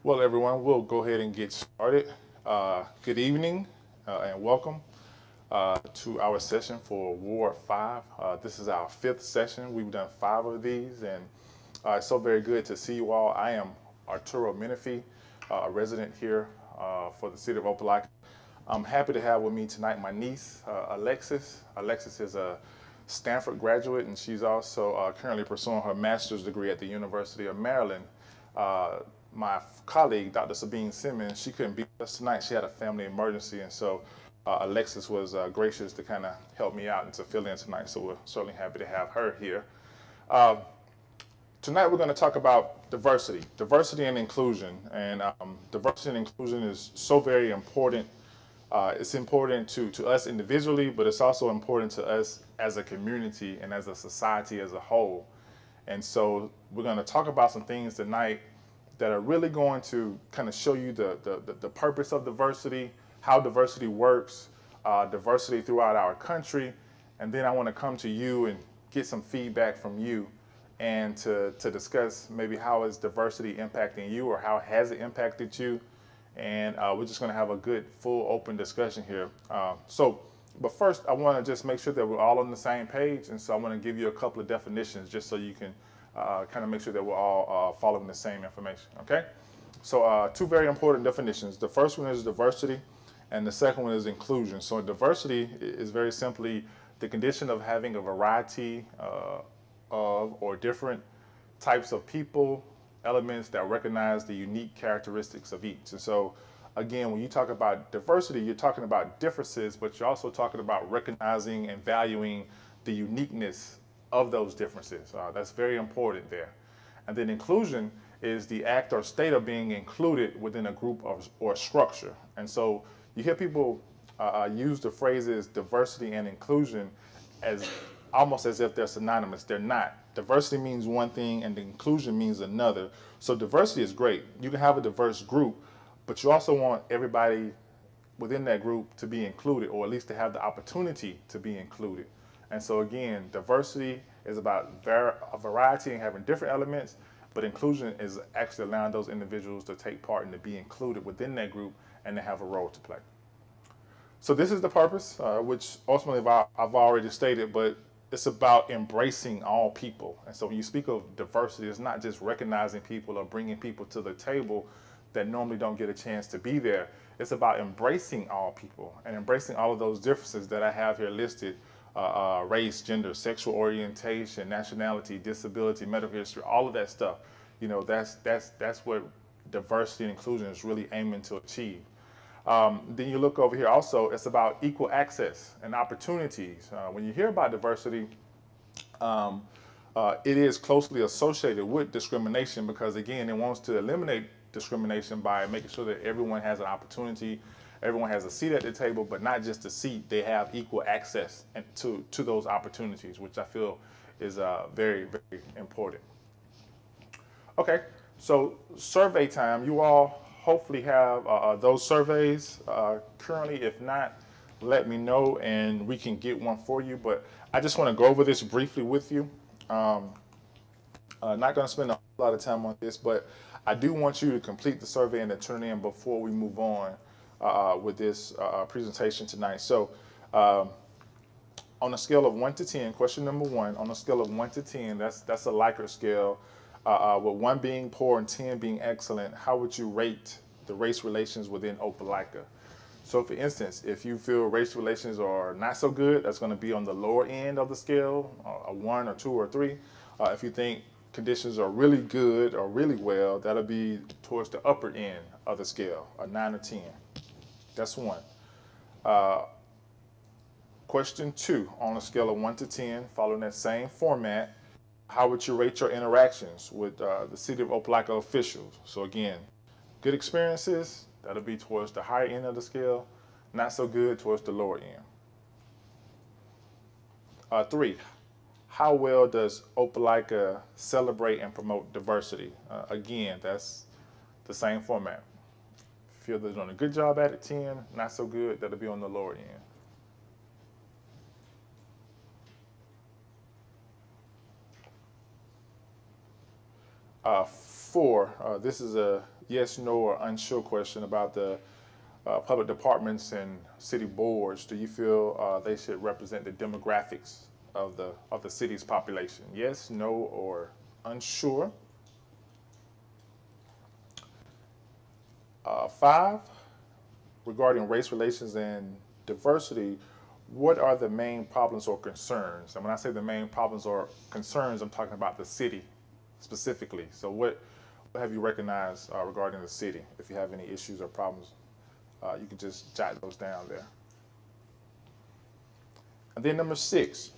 Well, everyone, we'll go ahead and get started. Good evening and welcome to our session for Ward 5. This is our fifth session. We've done 5 of these, and it's so very good to see you all. I am Arturo Menifee, a resident here for the city of Opelika. I'm happy to have with me tonight my niece, Alexis. Alexis is a Stanford graduate, and she's also currently pursuing her master's degree at the University of Maryland. Uh, my colleague, Dr. Sabine Simmons, she couldn't be with us tonight. She had a family emergency, and so Alexis was gracious to kind of help me out and to fill in tonight. So we're certainly happy to have her here. Uh, Tonight we're going to talk about diversity and inclusion. And diversity and inclusion is so very important. It's important to us individually, but it's also important to us as a community and as a society as a whole. And so we're going to talk about some things tonight that are really going to kind of show you the purpose of diversity, how diversity works, diversity throughout our country. And then I want to come to you and get some feedback from you and to discuss maybe how is diversity impacting you or how has it impacted you. And we're just going to have a good, full, open discussion here. But first, I want to just make sure that we're all on the same page. And so I want to give you a couple of definitions just so you can kind of make sure that we're all following the same information, okay? So two very important definitions. The first one is diversity, and the second one is inclusion. So diversity is very simply the condition of having a variety of or different types of people, elements that recognize the unique characteristics of each. And so, again, when you talk about diversity, you're talking about differences, but you're also talking about recognizing and valuing the uniqueness of those differences. That's very important there. And then inclusion is the act or state of being included within a group or structure. And so you hear people use the phrases diversity and inclusion as almost as if they're synonymous. They're not. Diversity means one thing and inclusion means another. So diversity is great. You can have a diverse group, but you also want everybody within that group to be included, or at least to have the opportunity to be included. And so again, diversity is about a variety and having different elements, but inclusion is actually allowing those individuals to take part and to be included within that group and to have a role to play. So this is the purpose, which ultimately I've already stated, but it's about embracing all people. And so when you speak of diversity, it's not just recognizing people or bringing people to the table that normally don't get a chance to be there. It's about embracing all people and embracing all of those differences that I have here listed, race, gender, sexual orientation, nationality, disability, medical history, all of that stuff. You know, that's what diversity and inclusion is really aiming to achieve. Then you look over here also, it's about equal access and opportunities. When you hear about diversity, it is closely associated with discrimination because, again, it wants to eliminate discrimination by making sure that everyone has an opportunity, everyone has a seat at the table, but not just a seat, they have equal access to those opportunities, which I feel is very, very important. Okay, so survey time. You all hopefully have those surveys currently. If not, let me know and we can get one for you. But I just want to go over this briefly with you. Not going to spend a lot of time on this, but I do want you to complete the survey and to turn it in before we move on with this presentation tonight. So on a scale of 1 to 10, question number 1, on a scale of 1 to 10, that's a Likert scale, with 1 being poor and 10 being excellent, how would you rate the race relations within Opelika? So for instance, if you feel race relations are not so good, that's going to be on the lower end of the scale, a 1 or 2 or 3. If you think conditions are really good or really well, that'll be towards the upper end of the scale, a 9 or 10. That's 1. Question 2, on a scale of 1 to 10, following that same format, how would you rate your interactions with the city of Opelika officials? So again, good experiences, that'll be towards the higher end of the scale, not so good towards the lower end. 3, how well does Opelika celebrate and promote diversity? Again, that's the same format. Feel they're doing a good job at it, 10, not so good, that'll be on the lower end. 4, this is yes, no, or unsure question about the public departments and city boards. Do you feel they should represent the demographics of the city's population? Yes, no, or unsure. Five, regarding race relations and diversity, what are the main problems or concerns? And when I say the main problems or concerns, I'm talking about the city specifically. So what have you recognized regarding the city? If you have any issues or problems, you can just jot those down there. And then number six,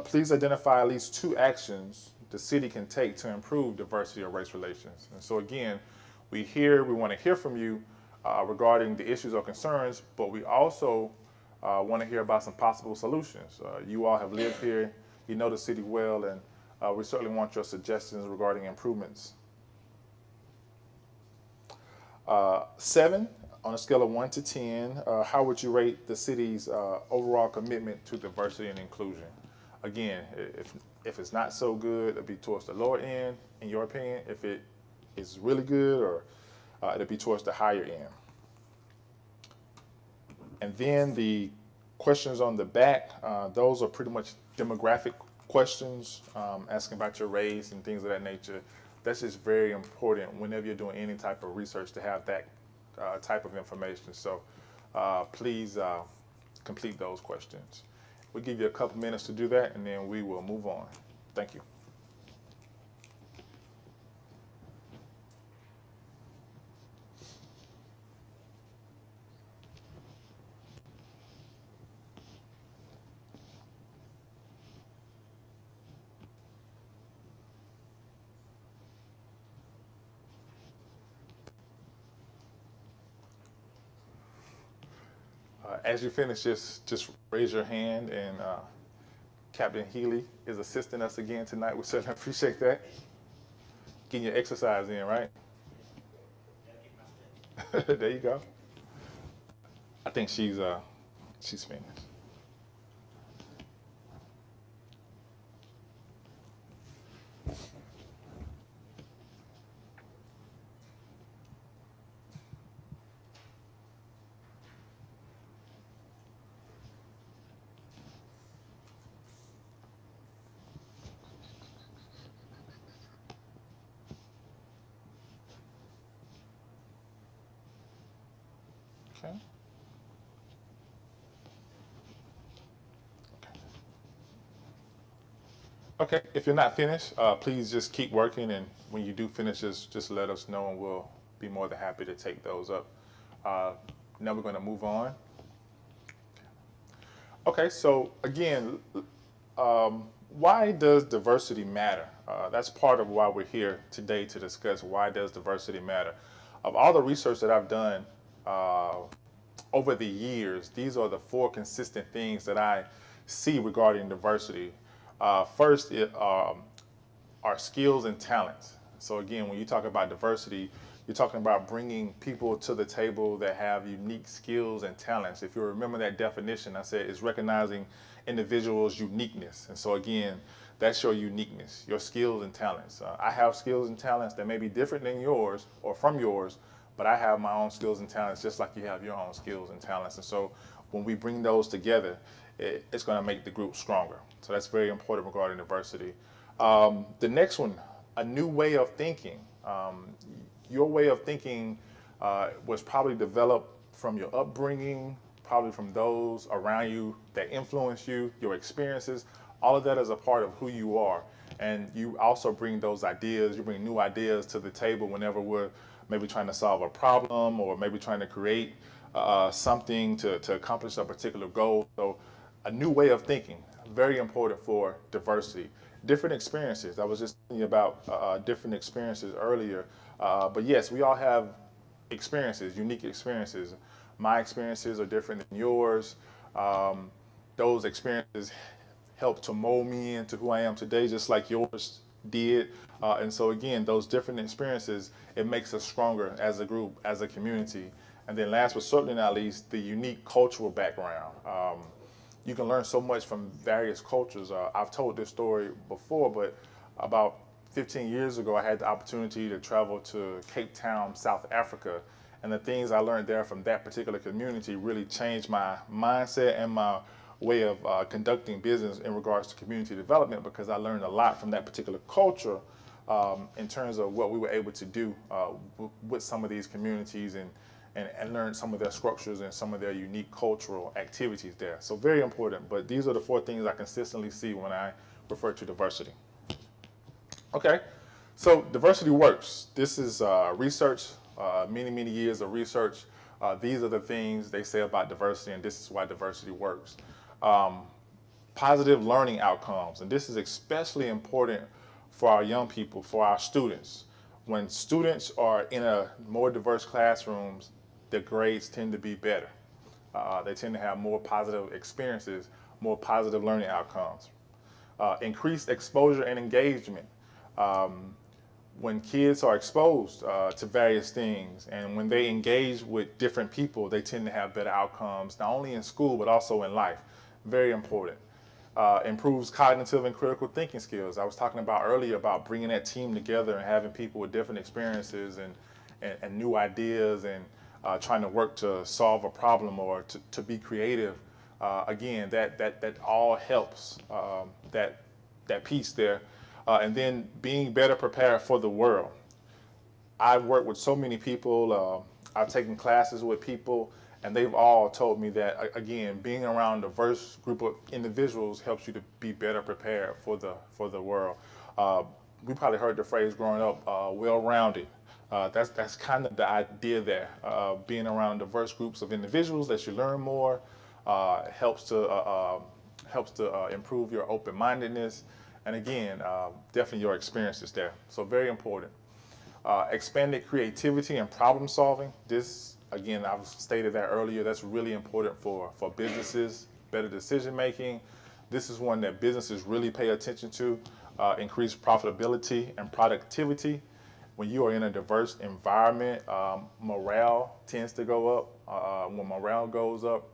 please identify at least two actions the city can take to improve diversity or race relations. And so again, we want to hear from you regarding the issues or concerns, but we also want to hear about some possible solutions. You all have lived here, you know the city well, and we certainly want your suggestions regarding improvements. Seven, on a scale of 1 to 10, how would you rate the city's overall commitment to diversity and inclusion? Again, if it's not so good, it'll be towards the lower end, in your opinion. If it is really good, or it'll be towards the higher end. And then the questions on the back, those are pretty much demographic questions, asking about your race and things of that nature. That's just very important whenever you're doing any type of research to have that type of information. So please complete those questions. We'll give you a couple minutes to do that, and then we will move on. Thank you. As you finish, just raise your hand, and Captain Healy is assisting us again tonight. We certainly appreciate that. Getting your exercise in, right? There you go. I think she's finished. Okay. Okay, if you're not finished, please just keep working, and when you do finish, just let us know, and we'll be more than happy to take those up. Uh, Now we're going to move on. Okay, so again, why does diversity matter? That's part of why we're here today, to discuss why does diversity matter. Of all the research that I've done over the years, these are the four consistent things that I see regarding diversity. First, are skills and talents. So again, when you talk about diversity, you're talking about bringing people to the table that have unique skills and talents. If you remember that definition, I said it's recognizing individuals' uniqueness. And so again, that's your uniqueness, your skills and talents. I have skills and talents that may be different than yours or from yours, but I have my own skills and talents just like you have your own skills and talents. And so when we bring those together, it's going to make the group stronger. So that's very important regarding diversity. The next one, a new way of thinking. Your way of thinking was probably developed from your upbringing, probably from those around you that influence you, your experiences. All of that is a part of who you are. And you also bring those ideas, you bring new ideas to the table whenever we're maybe trying to solve a problem, or maybe trying to create something to accomplish a particular goal. So a new way of thinking, very important for diversity. Different experiences. I was just thinking about different experiences earlier. But yes, we all have experiences, unique experiences. My experiences are different than yours. Those experiences help to mold me into who I am today, just like yours did. And so again, those different experiences, it makes us stronger as a group, as a community. And then last but certainly not least, the unique cultural background. You can learn so much from various cultures. I've told this story before, but about 15 years ago, I had the opportunity to travel to Cape Town, South Africa, and the things I learned there from that particular community really changed my mindset and my way of conducting business in regards to community development, because I learned a lot from that particular culture in terms of what we were able to do with some of these communities, and learn some of their structures and some of their unique cultural activities there. So very important, but these are the 4 things I consistently see when I refer to diversity. Okay, so diversity works. This is research, many years of research. These are the things they say about diversity, and this is why diversity works. Positive learning outcomes, and this is especially important for our young people, for our students. When students are in a more diverse classrooms, the grades tend to be better. They tend to have more positive experiences, more positive learning outcomes. Increased exposure and engagement. When kids are exposed to various things, and when they engage with different people, they tend to have better outcomes, not only in school, but also in life. Very important. Improves cognitive and critical thinking skills. I was talking about earlier about bringing that team together and having people with different experiences and new ideas, and trying to work to solve a problem or to be creative. Again, that all helps, that piece there. And then being better prepared for the world. I've worked with so many people, I've taken classes with people, and they've all told me that, again, being around a diverse group of individuals helps you to be better prepared for the world. We probably heard the phrase growing up, well-rounded. That's kind of the idea there. Being around diverse groups of individuals lets you learn more, helps to improve your open-mindedness, and again, definitely your experiences there. So very important. Expanded creativity and problem solving. This, again, I've stated that earlier, that's really important for businesses, better decision making. This is one that businesses really pay attention to. Increased profitability and productivity. When you are in a diverse environment, morale tends to go up. When morale goes up,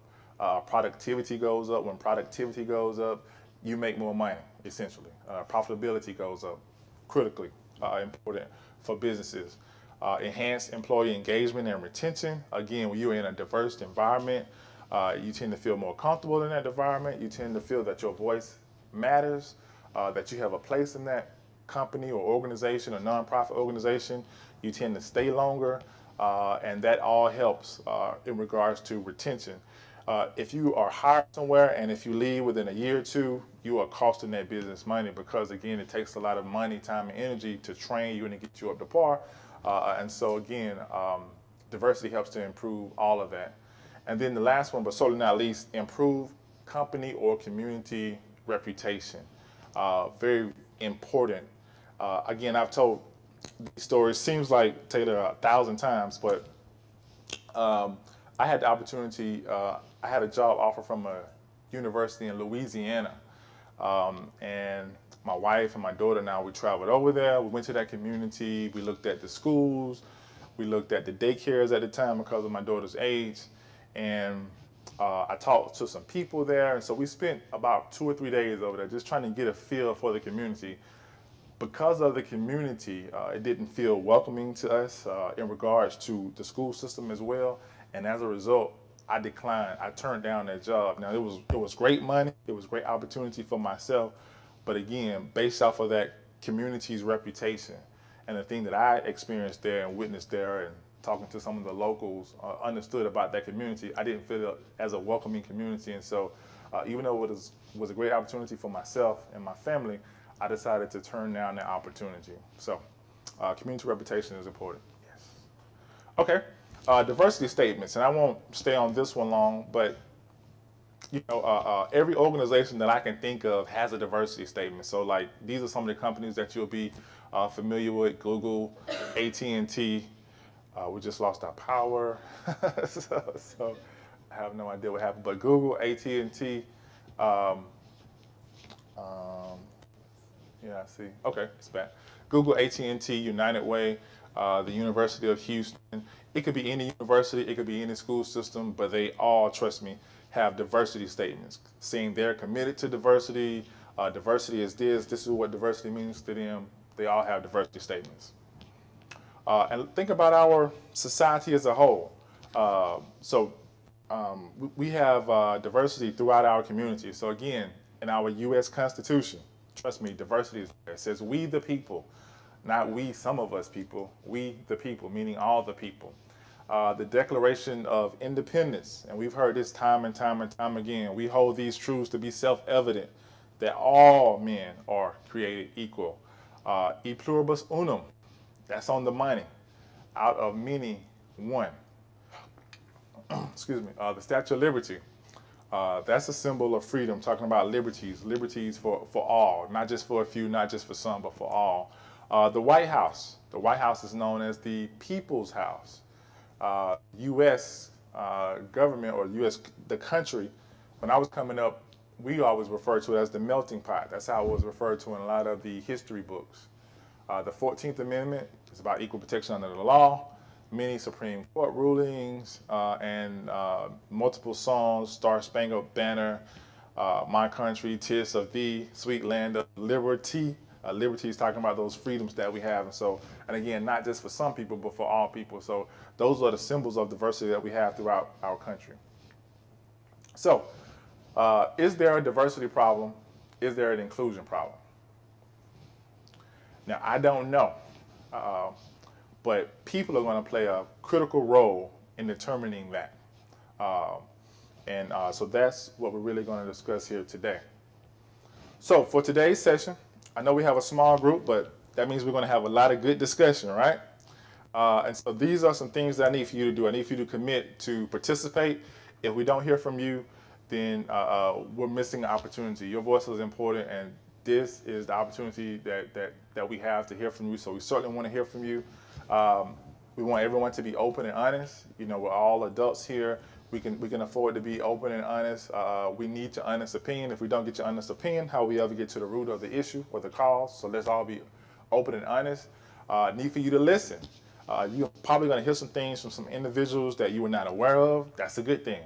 productivity goes up. When productivity goes up, you make more money, essentially. Profitability goes up, critically important for businesses. Enhanced employee engagement and retention. Again, when you're in a diverse environment, you tend to feel more comfortable in that environment. You tend to feel that your voice matters, that you have a place in that company or organization or nonprofit organization. You tend to stay longer, and that all helps in regards to retention. If you are hired somewhere and if you leave within a year or two, you are costing that business money, because again, it takes a lot of money, time, and energy to train you and to get you up to par. And so again, diversity helps to improve all of that. And then the last one, but certainly not least, improve company or community reputation. Very important. Again, I've told these stories, seems like Taylor 1,000 times, but I had the opportunity, I had a job offer from a university in Louisiana. And my wife and my daughter now, we traveled over there. We went to that community. We looked at the schools. We looked at the daycares at the time because of my daughter's age. And I talked to some people there. And so we spent about 2 or 3 days over there just trying to get a feel for the community. Because of the community, it didn't feel welcoming to us in regards to the school system as well. And as a result, I declined. I turned down that job. Now, it was great money. It was great opportunity for myself. But again, based off of that community's reputation and the thing that I experienced there and witnessed there and talking to some of the locals, understood about that community, I didn't feel it as a welcoming community. And so even though it was a great opportunity for myself and my family, I decided to turn down that opportunity. So community reputation is important. Yes. Okay. Diversity statements, and I won't stay on this one long, but you know, every organization that I can think of has a diversity statement. So like, these are some of the companies that you'll be familiar with: Google, AT&T. We just lost our power, so I have no idea what happened. But Google, AT&T. Yeah, I see. Okay, it's back. Google, AT&T, United Way, the University of Houston. It could be any university, it could be any school system, but they all, trust me, have diversity statements, saying they're committed to diversity. Diversity is this is what diversity means to them, They all have diversity statements. And think about our society as a whole. We have diversity throughout our community. So again, in our U.S. Constitution, trust me, diversity is there. It says we the people, not we, some of us people, we the people, meaning all the people. The Declaration of Independence, and we've heard this time and time and time again, we hold these truths to be self-evident, that all men are created equal. E pluribus unum, that's on the money. Out of many, one. Excuse me. The Statue of Liberty, that's a symbol of freedom, talking about liberties for all, not just for a few, not just for some, but for all. The White House is known as the People's House. U.S. Government, or U.S. the country, when I was coming up, we always referred to it as the melting pot. That's how it was referred to in a lot of the history books. The 14th Amendment is about equal protection under the law. Many Supreme Court rulings and multiple songs, Star Spangled Banner, My Country, 'Tis of Thee, Sweet Land of Liberty. Liberty is talking about those freedoms that we have. And again, not just for some people, but for all people. So those are the symbols of diversity that we have throughout our country. So is there a diversity problem? Is there an inclusion problem? Now, I don't know, but people are going to play a critical role in determining that. So that's what we're really going to discuss here today. So for today's session, I know we have a small group, but that means we're going to have a lot of good discussion, right? And so these are some things that I need for you to do. I need for you to commit to participate. If we don't hear from you, then we're missing an opportunity. Your voice is important, and this is the opportunity that we have to hear from you. So we certainly want to hear from you. We want everyone to be open and honest. You know, we're all adults here. We can afford to be open and honest. We need your honest opinion. If we don't get your honest opinion, how we ever get to the root of the issue or the cause? So let's all be open and honest. Need for you to listen. You're probably going to hear some things from some individuals that you were not aware of. That's a good thing.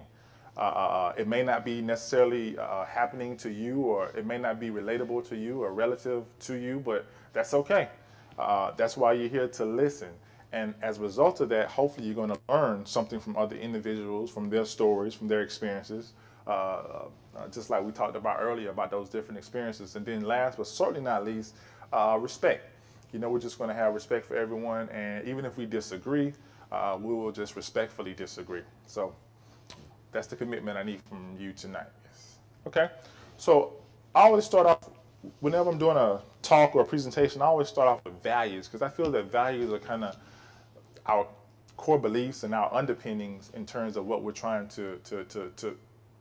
It may not be necessarily happening to you, or it may not be relatable to you or relative to you, but that's okay. That's why you're here, to listen. And as a result of that, hopefully you're going to learn something from other individuals, from their stories, from their experiences, just like we talked about earlier about those different experiences. And then last but certainly not least, respect. You know, we're just going to have respect for everyone, and even if we disagree, we will just respectfully disagree. So that's the commitment I need from you tonight. Yes. Okay. So I always start off, whenever I'm doing a talk or a presentation, I always start off with values, because I feel that values are kind of our core beliefs and our underpinnings in terms of what we're trying to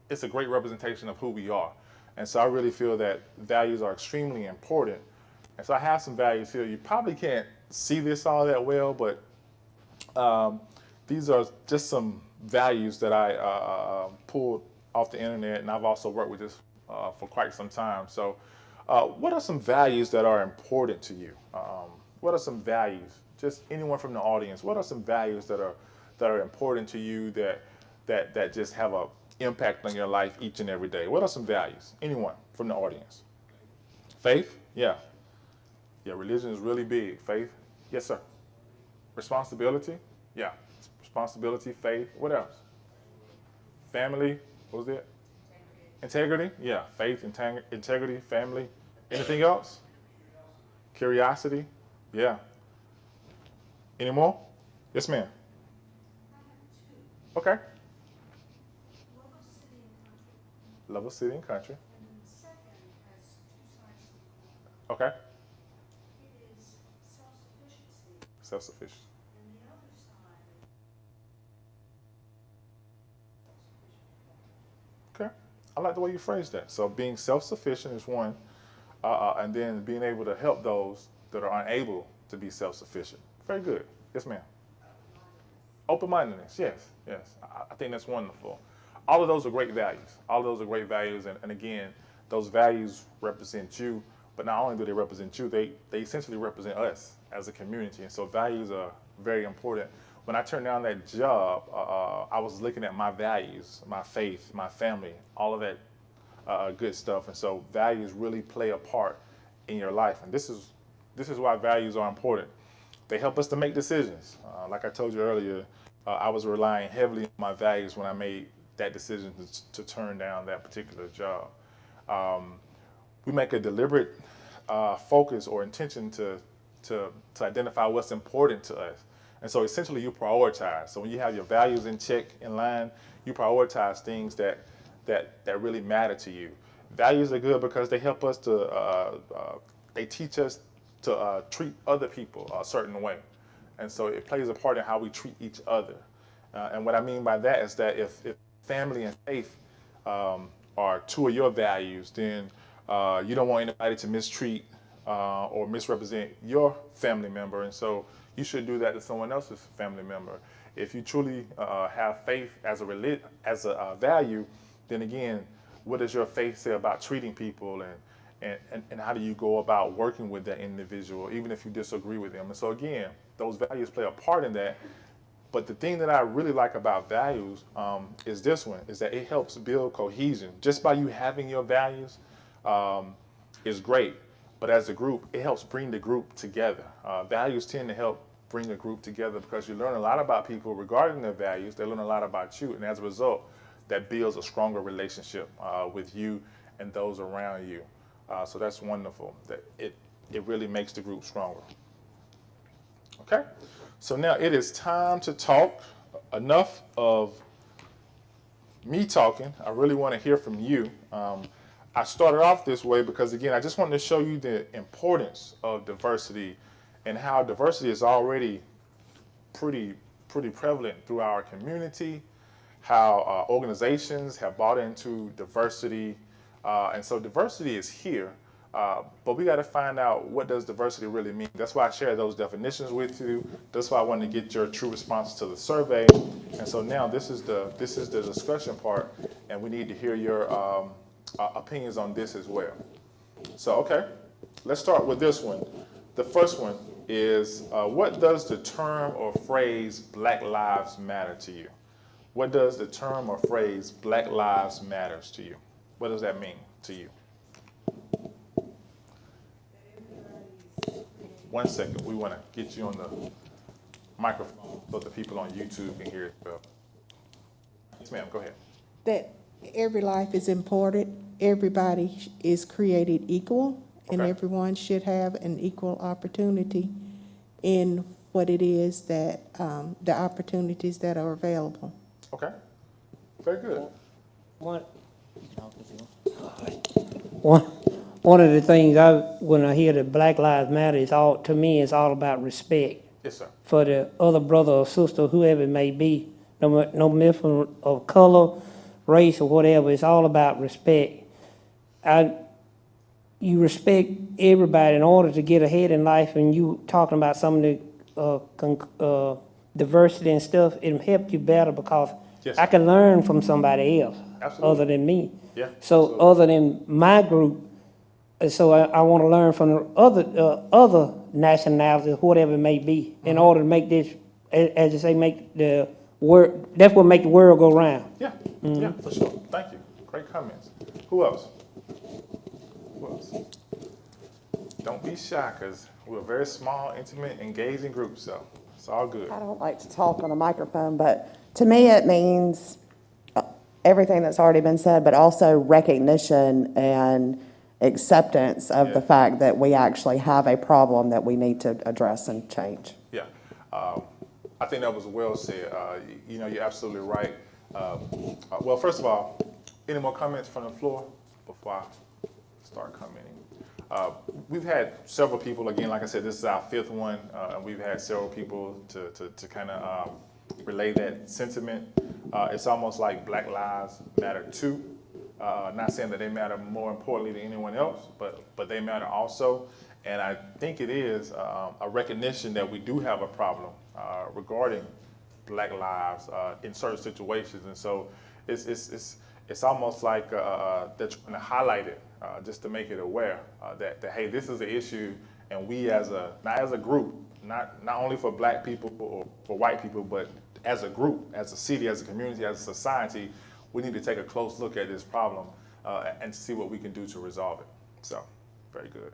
it's a great representation of who we are. And so I really feel that values are extremely important. And so I have some values here. You probably can't see this all that well, but these are just some values that I pulled off the internet, and I've also worked with this for quite some time. So what are some values that are important to you? What are some values? Just anyone from the audience, what are some values that are important to you that just have an impact on your life each and every day? What are some values? Anyone from the audience? Faith? Yeah. Yeah, religion is really big. Faith? Yes, sir. Responsibility? Yeah. Responsibility, faith. What else? Family? What was it? Integrity? Yeah. Faith, integrity, family. Anything else? Curiosity? Yeah. Any more? Yes, ma'am. Okay. Love of city and country. And then the second has two sides to it. Okay. It is self-sufficiency, Self-sufficient. and the other side is self-sufficient. Okay. I like the way you phrased that. So being self-sufficient is one, and then being able to help those that are unable to be self-sufficient. Very good. Yes, ma'am. Open-mindedness. Yes, yes. I think that's wonderful. All of those are great values. All of those are great values, and again, those values represent you. But not only do they represent you, they essentially represent us as a community. And so values are very important. When I turned down that job, I was looking at my values, my faith, my family, all of that good stuff. And so values really play a part in your life. And this is this is why values are important. They help us to make decisions. Like I told you earlier, I was relying heavily on my values when I made that decision to turn down that particular job. We make a deliberate focus or intention to identify what's important to us. And so essentially you prioritize. So when you have your values in check, in line, you prioritize things that really matter to you. Values are good because they help us they teach us to treat other people a certain way. And so it plays a part in how we treat each other. And what I mean by that is that if family and faith are two of your values, then you don't want anybody to mistreat or misrepresent your family member. And so you should do that to someone else's family member. If you truly have faith as a value, then again, what does your faith say about treating people, and how do you go about working with that individual, even if you disagree with them? And so again, those values play a part in that. But the thing that I really like about values is this one, is that it helps build cohesion. Just by you having your values is great, but as a group, it helps bring the group together. Values tend to help bring a group together because you learn a lot about people regarding their values. They learn a lot about you, and as a result, that builds a stronger relationship with you and those around you. So that's wonderful. That it really makes the group stronger. Okay, so now it is time to talk. Enough of me talking. I really want to hear from you. I started off this way because, again, I just wanted to show you the importance of diversity and how diversity is already pretty prevalent through our community, how organizations have bought into diversity. And so diversity is here, but we got to find out, what does diversity really mean? That's why I share those definitions with you. That's why I wanted to get your true responses to the survey. And so now this is the discussion part, and we need to hear your opinions on this as well. So, okay, let's start with this one. The first one is, what does the term or phrase Black Lives Matter to you? What does the term or phrase Black Lives Matters to you? What does that mean to you? 1 second, we want to get you on the microphone so the people on YouTube can hear it well. Yes, ma'am, go ahead. That every life is important, everybody is created equal, and Okay. everyone should have an equal opportunity in what it is that, the opportunities that are available. Okay, very good. One one of the things when I hear that Black Lives Matter, to me, it's all about respect Yes, sir. for the other brother or sister, whoever it may be, no matter of color, race, or whatever. It's all about respect. You respect everybody in order to get ahead in life, and you talking about some of the diversity and stuff, it'll help you better because Yes, I can learn from somebody else Absolutely. other than me. Yeah, So absolutely. other than my group, so I want to learn from other nationalities, whatever it may be, in order to make this, as you say, make the world. That's what make the world go round. Yeah, yeah, for sure. Thank you. Great comments. Who else? Who else? Don't be shy, because we're a very small, intimate, engaging group, so it's all good. I don't like to talk on a microphone, but to me it means everything that's already been said, but also recognition and acceptance of the fact that we actually have a problem that we need to address and change. Yeah, I think that was well said. You're absolutely right. Well, first of all, any more comments from the floor before I start commenting? We've had several people, again, like I said, this is our fifth one, and we've had several people to kind of relay that sentiment. It's almost like Black Lives Matter too. Not saying that they matter more importantly than anyone else, but they matter also. And I think it is a recognition that we do have a problem regarding Black lives in certain situations. And so it's almost like they're trying to highlight it just to make it aware that hey, this is an issue, and we not as a group, not only for Black people or for white people, but as a group, as a city, as a community, as a society, we need to take a close look at this problem and see what we can do to resolve it. So, very good.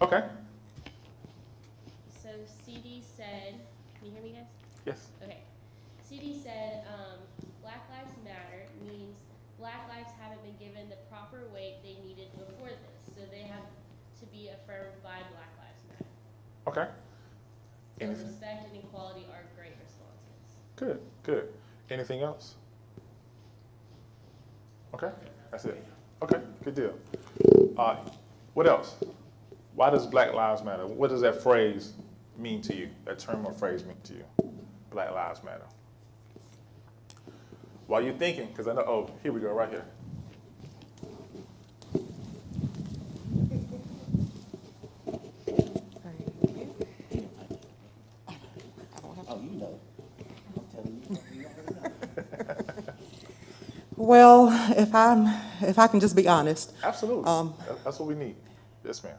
Okay. So CD said, can you hear me guys? Yes. Okay. CD said, Black Lives Matter means Black lives haven't been given the proper weight they needed before this, so they have to be affirmed by Black Lives Matter. Okay. So Anything? respect and equality are great responses. Good. Good. Anything else? Okay. That's it. Okay. Good deal. What else? Why does Black Lives Matter? What does that phrase mean to you? That term or phrase mean to you? Black Lives Matter. While you're thinking, because I know, oh, here we go, right here. Oh, you know. I'm telling you, you already know. Well, if I can just be honest, Absolutely. That's what we need. Yes, ma'am.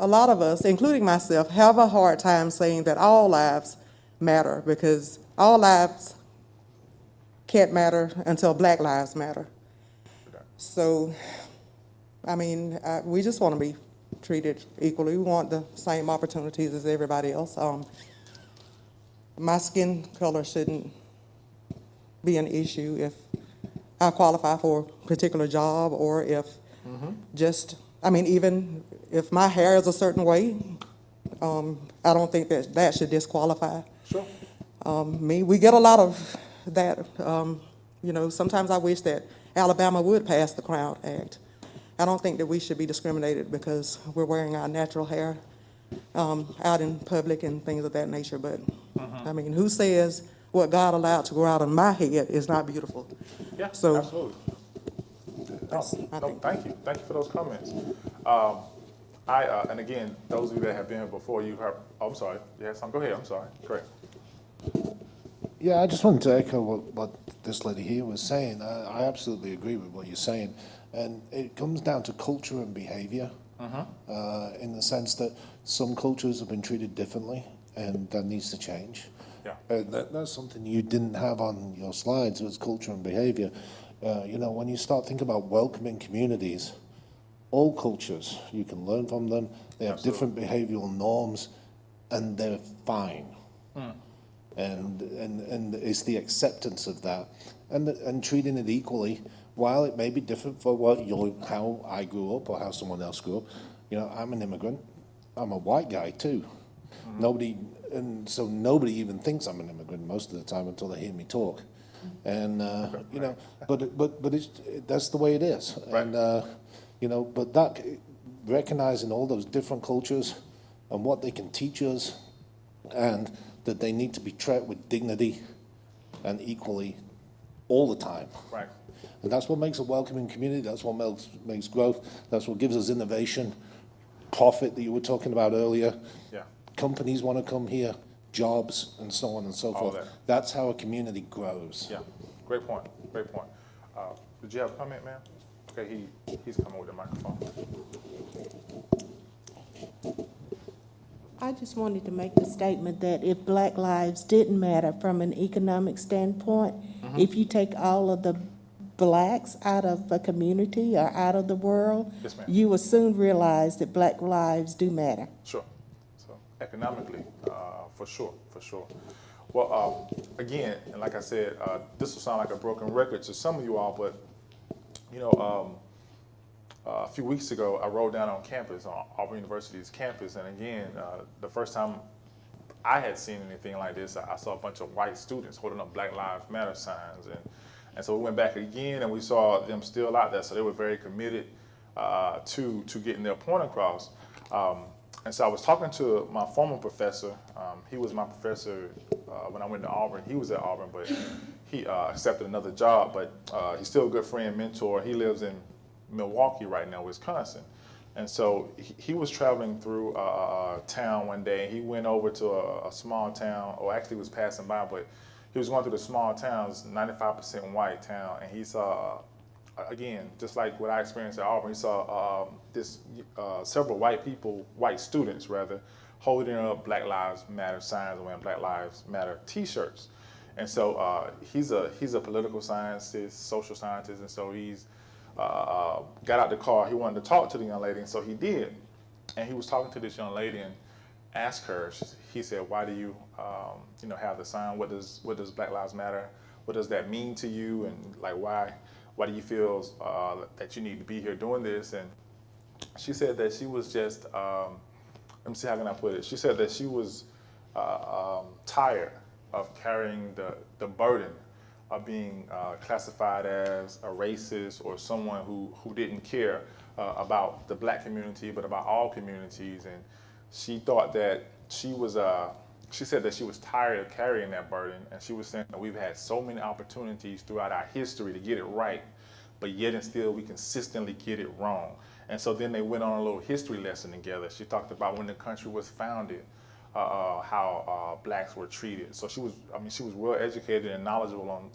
a lot of us, including myself, have a hard time saying that all lives matter because all lives can't matter until Black lives matter. So, I mean, we just want to be treated equally. We want the same opportunities as everybody else. My skin color shouldn't be an issue if I qualify for a particular job or if even if my hair is a certain way, I don't think that should disqualify Sure. me. We get a lot of that. Sometimes I wish that Alabama would pass the Crown Act. I don't think that we should be discriminated because we're wearing our natural hair out in public and things of that nature. But, I mean, who says what God allowed to grow out of my head is not beautiful? Yeah, So, absolutely. No, I no, think. thank you. Thank you for those comments. And again, those of you that have been here before, you heard, oh, I'm sorry. You had some? Go ahead, I'm sorry. Correct. Yeah, I just wanted to echo what this lady here was saying. I absolutely agree with what you're saying. And it comes down to culture and behavior in the sense that some cultures have been treated differently and that needs to change. Yeah. And that's something you didn't have on your slides was culture and behavior. When you start thinking about welcoming communities, all cultures, you can learn from them. They have different behavioral norms and they're fine. And it's the acceptance of that and treating it equally. While it may be different for how I grew up or how someone else grew up, I'm an immigrant. I'm a white guy too. Nobody even thinks I'm an immigrant most of the time until they hear me talk. And but that's the way it is. Right. And but that recognizing all those different cultures and what they can teach us, and that they need to be treated with dignity and equally all the time. Right. And that's what makes a welcoming community. That's what makes growth. That's what gives us innovation, profit that you were talking about earlier. Yeah. Companies want to come here, jobs, and so on and so All forth. that. That's how a community grows. Yeah. Great point. Great point. Did you have a comment, ma'am? Okay, he's coming with the microphone. I just wanted to make the statement that if Black lives didn't matter from an economic standpoint, if you take all of the blacks out of a community or out of the world, Yes, ma'am. you will soon realize that Black lives do matter. Sure. So economically, for sure. Well, again, and like I said, this will sound like a broken record to some of you all, but a few weeks ago, I rode down on campus, on Auburn University's campus, and again, the first time I had seen anything like this, I saw a bunch of white students holding up Black Lives Matter signs, and so we went back again, and we saw them still out there, so they were very committed to getting their point across. And so I was talking to my former professor. He was my professor when I went to Auburn. He was at Auburn, but he accepted another job, but he's still a good friend, mentor. He lives in Milwaukee right now, Wisconsin. And so he was traveling through town one day, and he went over to a small town, or actually was passing by, but he was going through the small towns, 95% white town, and he saw, again, just like what I experienced at Auburn, he saw several white students rather, holding up Black Lives Matter signs and wearing Black Lives Matter t-shirts. And so he's a political scientist, social scientist, and so he's got out the car. He wanted to talk to the young lady, and so he did. And he was talking to this young lady and asked her. He said, "Why do you, have the sign? What does Black Lives Matter? What does that mean to you? And like, why do you feel that you need to be here doing this?" And she said that she was just, let me see, how can I put it? She said that she was tired of carrying the burden of being classified as a racist or someone who didn't care about the black community, but about all communities. And she thought that she said that she was tired of carrying that burden. And she was saying that we've had so many opportunities throughout our history to get it right, but yet and still we consistently get it wrong. And so then they went on a little history lesson together. She talked about when the country was founded, how blacks were treated. So she was well educated and knowledgeable on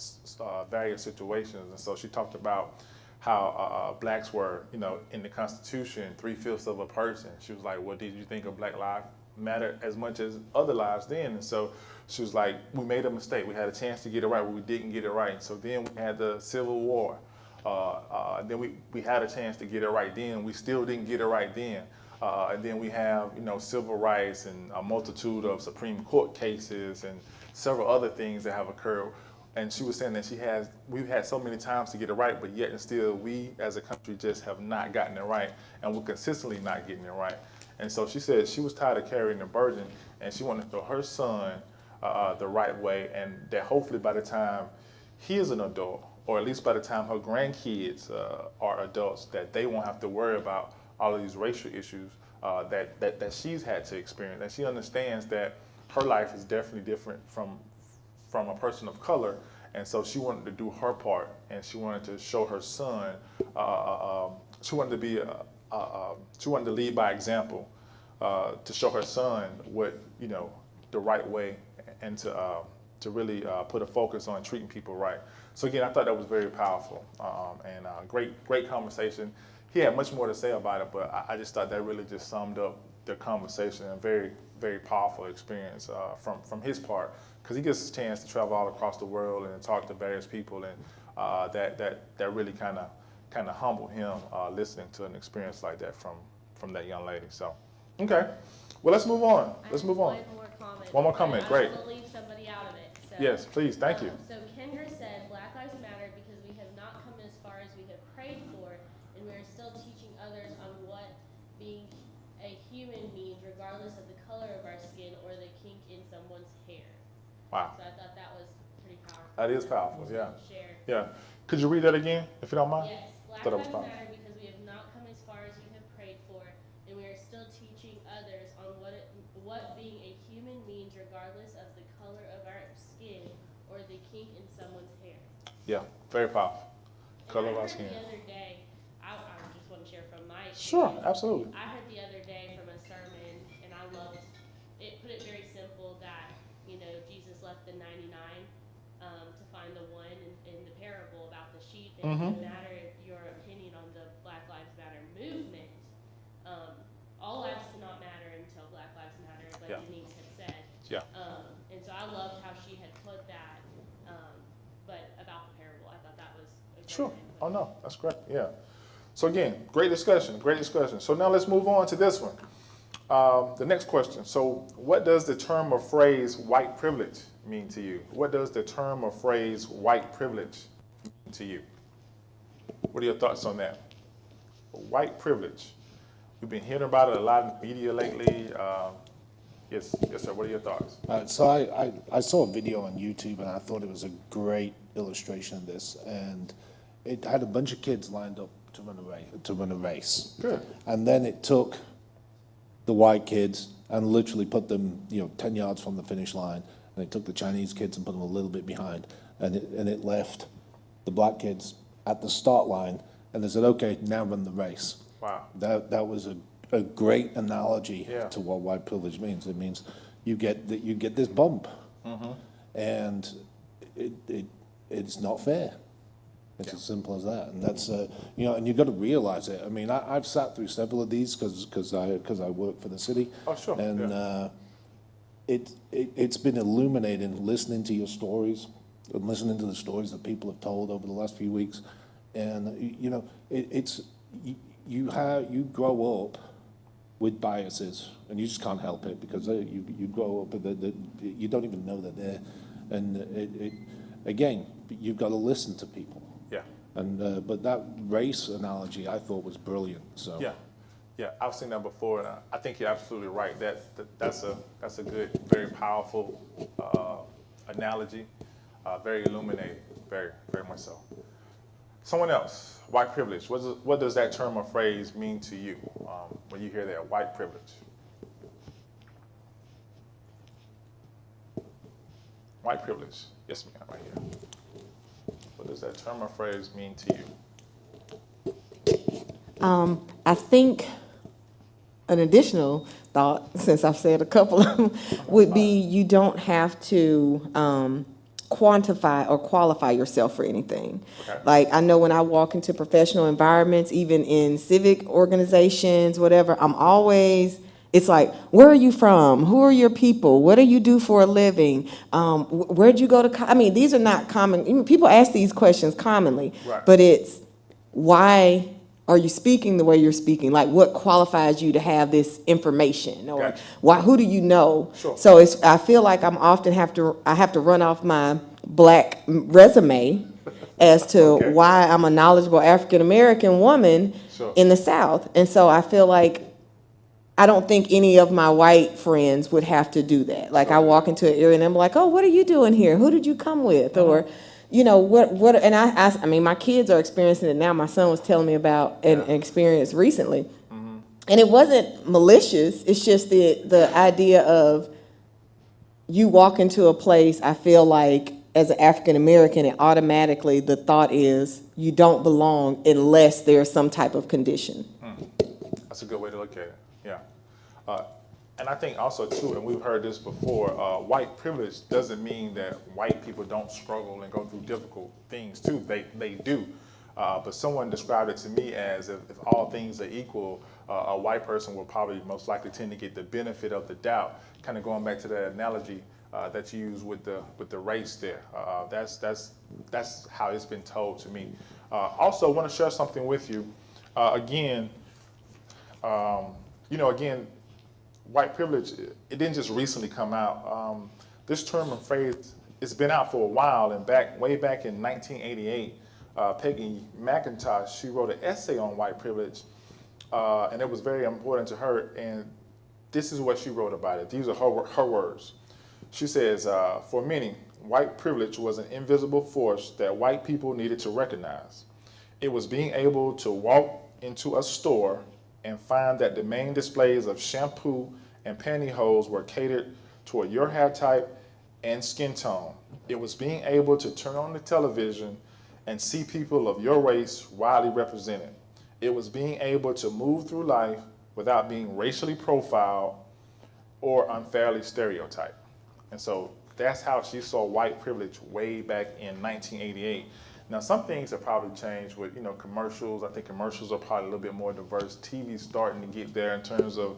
various situations. And so she talked about how blacks were, in the Constitution, 3/5 of a person. She was like, "Well, did you think a black life mattered as much as other lives then?" And so she was like, "We made a mistake. We had a chance to get it right, but we didn't get it right." So then we had the Civil War. Then we had a chance to get it right then. We still didn't get it right then. And then we have, civil rights and a multitude of Supreme Court cases and several other things that have occurred. And she was saying that we've had so many times to get it right, but yet and still we as a country just have not gotten it right, and we're consistently not getting it right. And so she said she was tired of carrying the burden, and she wanted to show her son the right way, and that hopefully by the time he is an adult, or at least by the time her grandkids are adults, that they won't have to worry about all of these racial issues that she's had to experience. And she understands that her life is definitely different from a person of color, and so she wanted to do her part, and she wanted to show her son. She wanted to lead by example, to show her son what the right way, and to really put a focus on treating people right. So again, I thought that was very powerful, and great conversation. He had much more to say about it, but I just thought that really just summed up the conversation, and very, very powerful experience from his part, because he gets a chance to travel all across the world and talk to various people, and that really kind of humbled him listening to an experience like that from that young lady. So, okay, well, let's move on. Let's move on. One more comment. One more comment. Great. I don't want to leave somebody out of it. So, Yes, please. Thank you. So Kendra said, "Black Lives Matter because we have not come as far as we have prayed for, and we are still teaching others on what being a human means, regardless of the color of our skin or the kink in someone's hair." Wow. So I thought that was pretty powerful. That is powerful. to Yeah. Share. Yeah. Could you read that again, if you don't mind? Yes, Black Thought it was Lives powerful. Matter because we have not come as far as we have prayed for, and we are still teaching others on what being a human means, regardless of the color of our skin or the kink in someone's hair. Yeah. Very powerful. Color of And I our heard skin. the other day, I just want to share from my Sure. experience. Absolutely. I heard the other day from a sermon, and I loved it. Put it very simple that Jesus left the 99 to find the one in the parable about the sheep. And no matter your opinion on the Black Lives Matter movement, all lives cannot matter until Black Lives Matter, like Yeah. Denise had said. Yeah. And so I loved how she had put that, but about the parable, I thought that was a great Sure. input. Oh, no, that's great. Yeah. So again, great discussion. So now let's move on to this one. The next question. So what does the term or phrase white privilege mean to you? What does the term or phrase white privilege mean to you? What are your thoughts on that? White privilege. We've been hearing about it a lot in the media lately. Yes, sir. What are your thoughts? So I saw a video on YouTube, and I thought it was a great illustration of this. And it had a bunch of kids lined up to run a race. Good. And then it took the white kids and literally put them, 10 yards from the finish line. And it took the Chinese kids and put them a little bit behind. And it left the black kids at the start line. And they said, "Okay, now run the race." Wow. That was a great analogy Yeah. to what white privilege means. It means you get this bump, and it's not fair. It's as simple as that, and that's and you've got to realize it. I mean, I've sat through several of these because I work for the city. Oh, sure. And Yeah. it's been illuminating listening to your stories and listening to the stories that people have told over the last few weeks, And, you know, you grow up with biases, and you just can't help it because you grow up and you don't even know that they're, and again, you've got to listen to people. Yeah. And but that race analogy I thought was brilliant. So Yeah, I've seen that before, and I think you're absolutely right. That's a good, very powerful analogy, very illuminating, very much so. Someone else, white privilege. What does that term or phrase mean to you when you hear that, white privilege? White privilege. Yes, ma'am, right here. What does that term or phrase mean to you? I think an additional thought, since I've said a couple of them, would be you don't have to quantify or qualify yourself for anything. Okay. Like, I know when I walk into professional environments, even in civic organizations, whatever, I'm always, it's like, where are you from? Who are your people? What do you do for a living? Where'd you go to? I mean, these are not common. Even people ask these questions commonly, Right. but it's why are you speaking the way you're speaking? Like, what qualifies you to have this information, or Gotcha. why? Who do you know? Sure. So I feel like I have to run off my black resume as to Okay. why I'm a knowledgeable African American woman Sure. in the South, and so I feel like I don't think any of my white friends would have to do that. Like, I walk into an area and I'm like, oh, what are you doing here? Who did you come with? Or, you know, what, and I mean, my kids are experiencing it now. My son was telling me about an experience recently. And it wasn't malicious. It's just the idea of you walk into a place, I feel like, as an African American, and automatically the thought is you don't belong unless there's some type of condition. That's a good way to look at it. Yeah. And I think also too, and we've heard this before, white privilege doesn't mean that white people don't struggle and go through difficult things too. They do. But someone described it to me as if all things are equal, a white person will probably most likely tend to get the benefit of the doubt. Kind of going back to that analogy that you used with the race there. That's how it's been told to me. Also, I want to share something with you. Again, white privilege, it didn't just recently come out. This term and phrase, it's been out for a while, and way back in 1988, Peggy McIntosh, she wrote an essay on white privilege, and it was very important to her, and this is what she wrote about it. These are her words. She says, for many, white privilege was an invisible force that white people needed to recognize. It was being able to walk into a store and find that the main displays of shampoo and pantyhose were catered toward your hair type and skin tone. It was being able to turn on the television and see people of your race widely represented. It was being able to move through life without being racially profiled or unfairly stereotyped. And so that's how she saw white privilege way back in 1988. Now, some things have probably changed with, commercials. I think commercials are probably a little bit more diverse. TV's starting to get there in terms of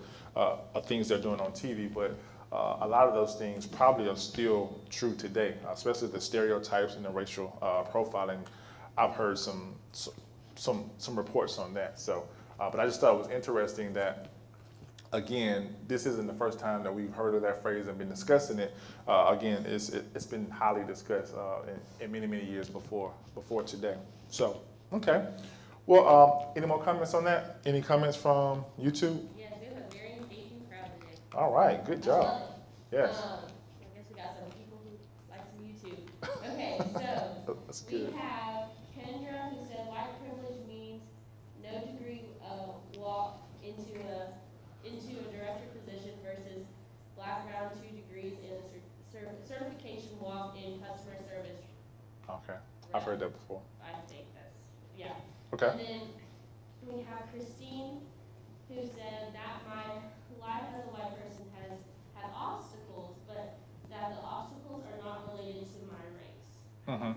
things they're doing on TV, but a lot of those things probably are still true today, especially the stereotypes and the racial profiling. I've heard some reports on that. So, but I just thought it was interesting that, again, this isn't the first time that we've heard of that phrase and been discussing it. Again, it's been highly discussed in many years before today. So, okay. Well, any more comments on that? Any comments from YouTube? Yes, we have a very engaging crowd today. All right, good I job. love it. Yes. I guess we got some people who like some YouTube. Okay, so That's we good. have Kendra who said white privilege means no degree walk into a director position versus black brown 2 degrees in a certification walk in customer service. Okay, I've heard that before. I think that's, yeah. Okay. And then we have Christine who said that my life as a white person has had obstacles, but that the obstacles are not related to my race. Mm-hmm.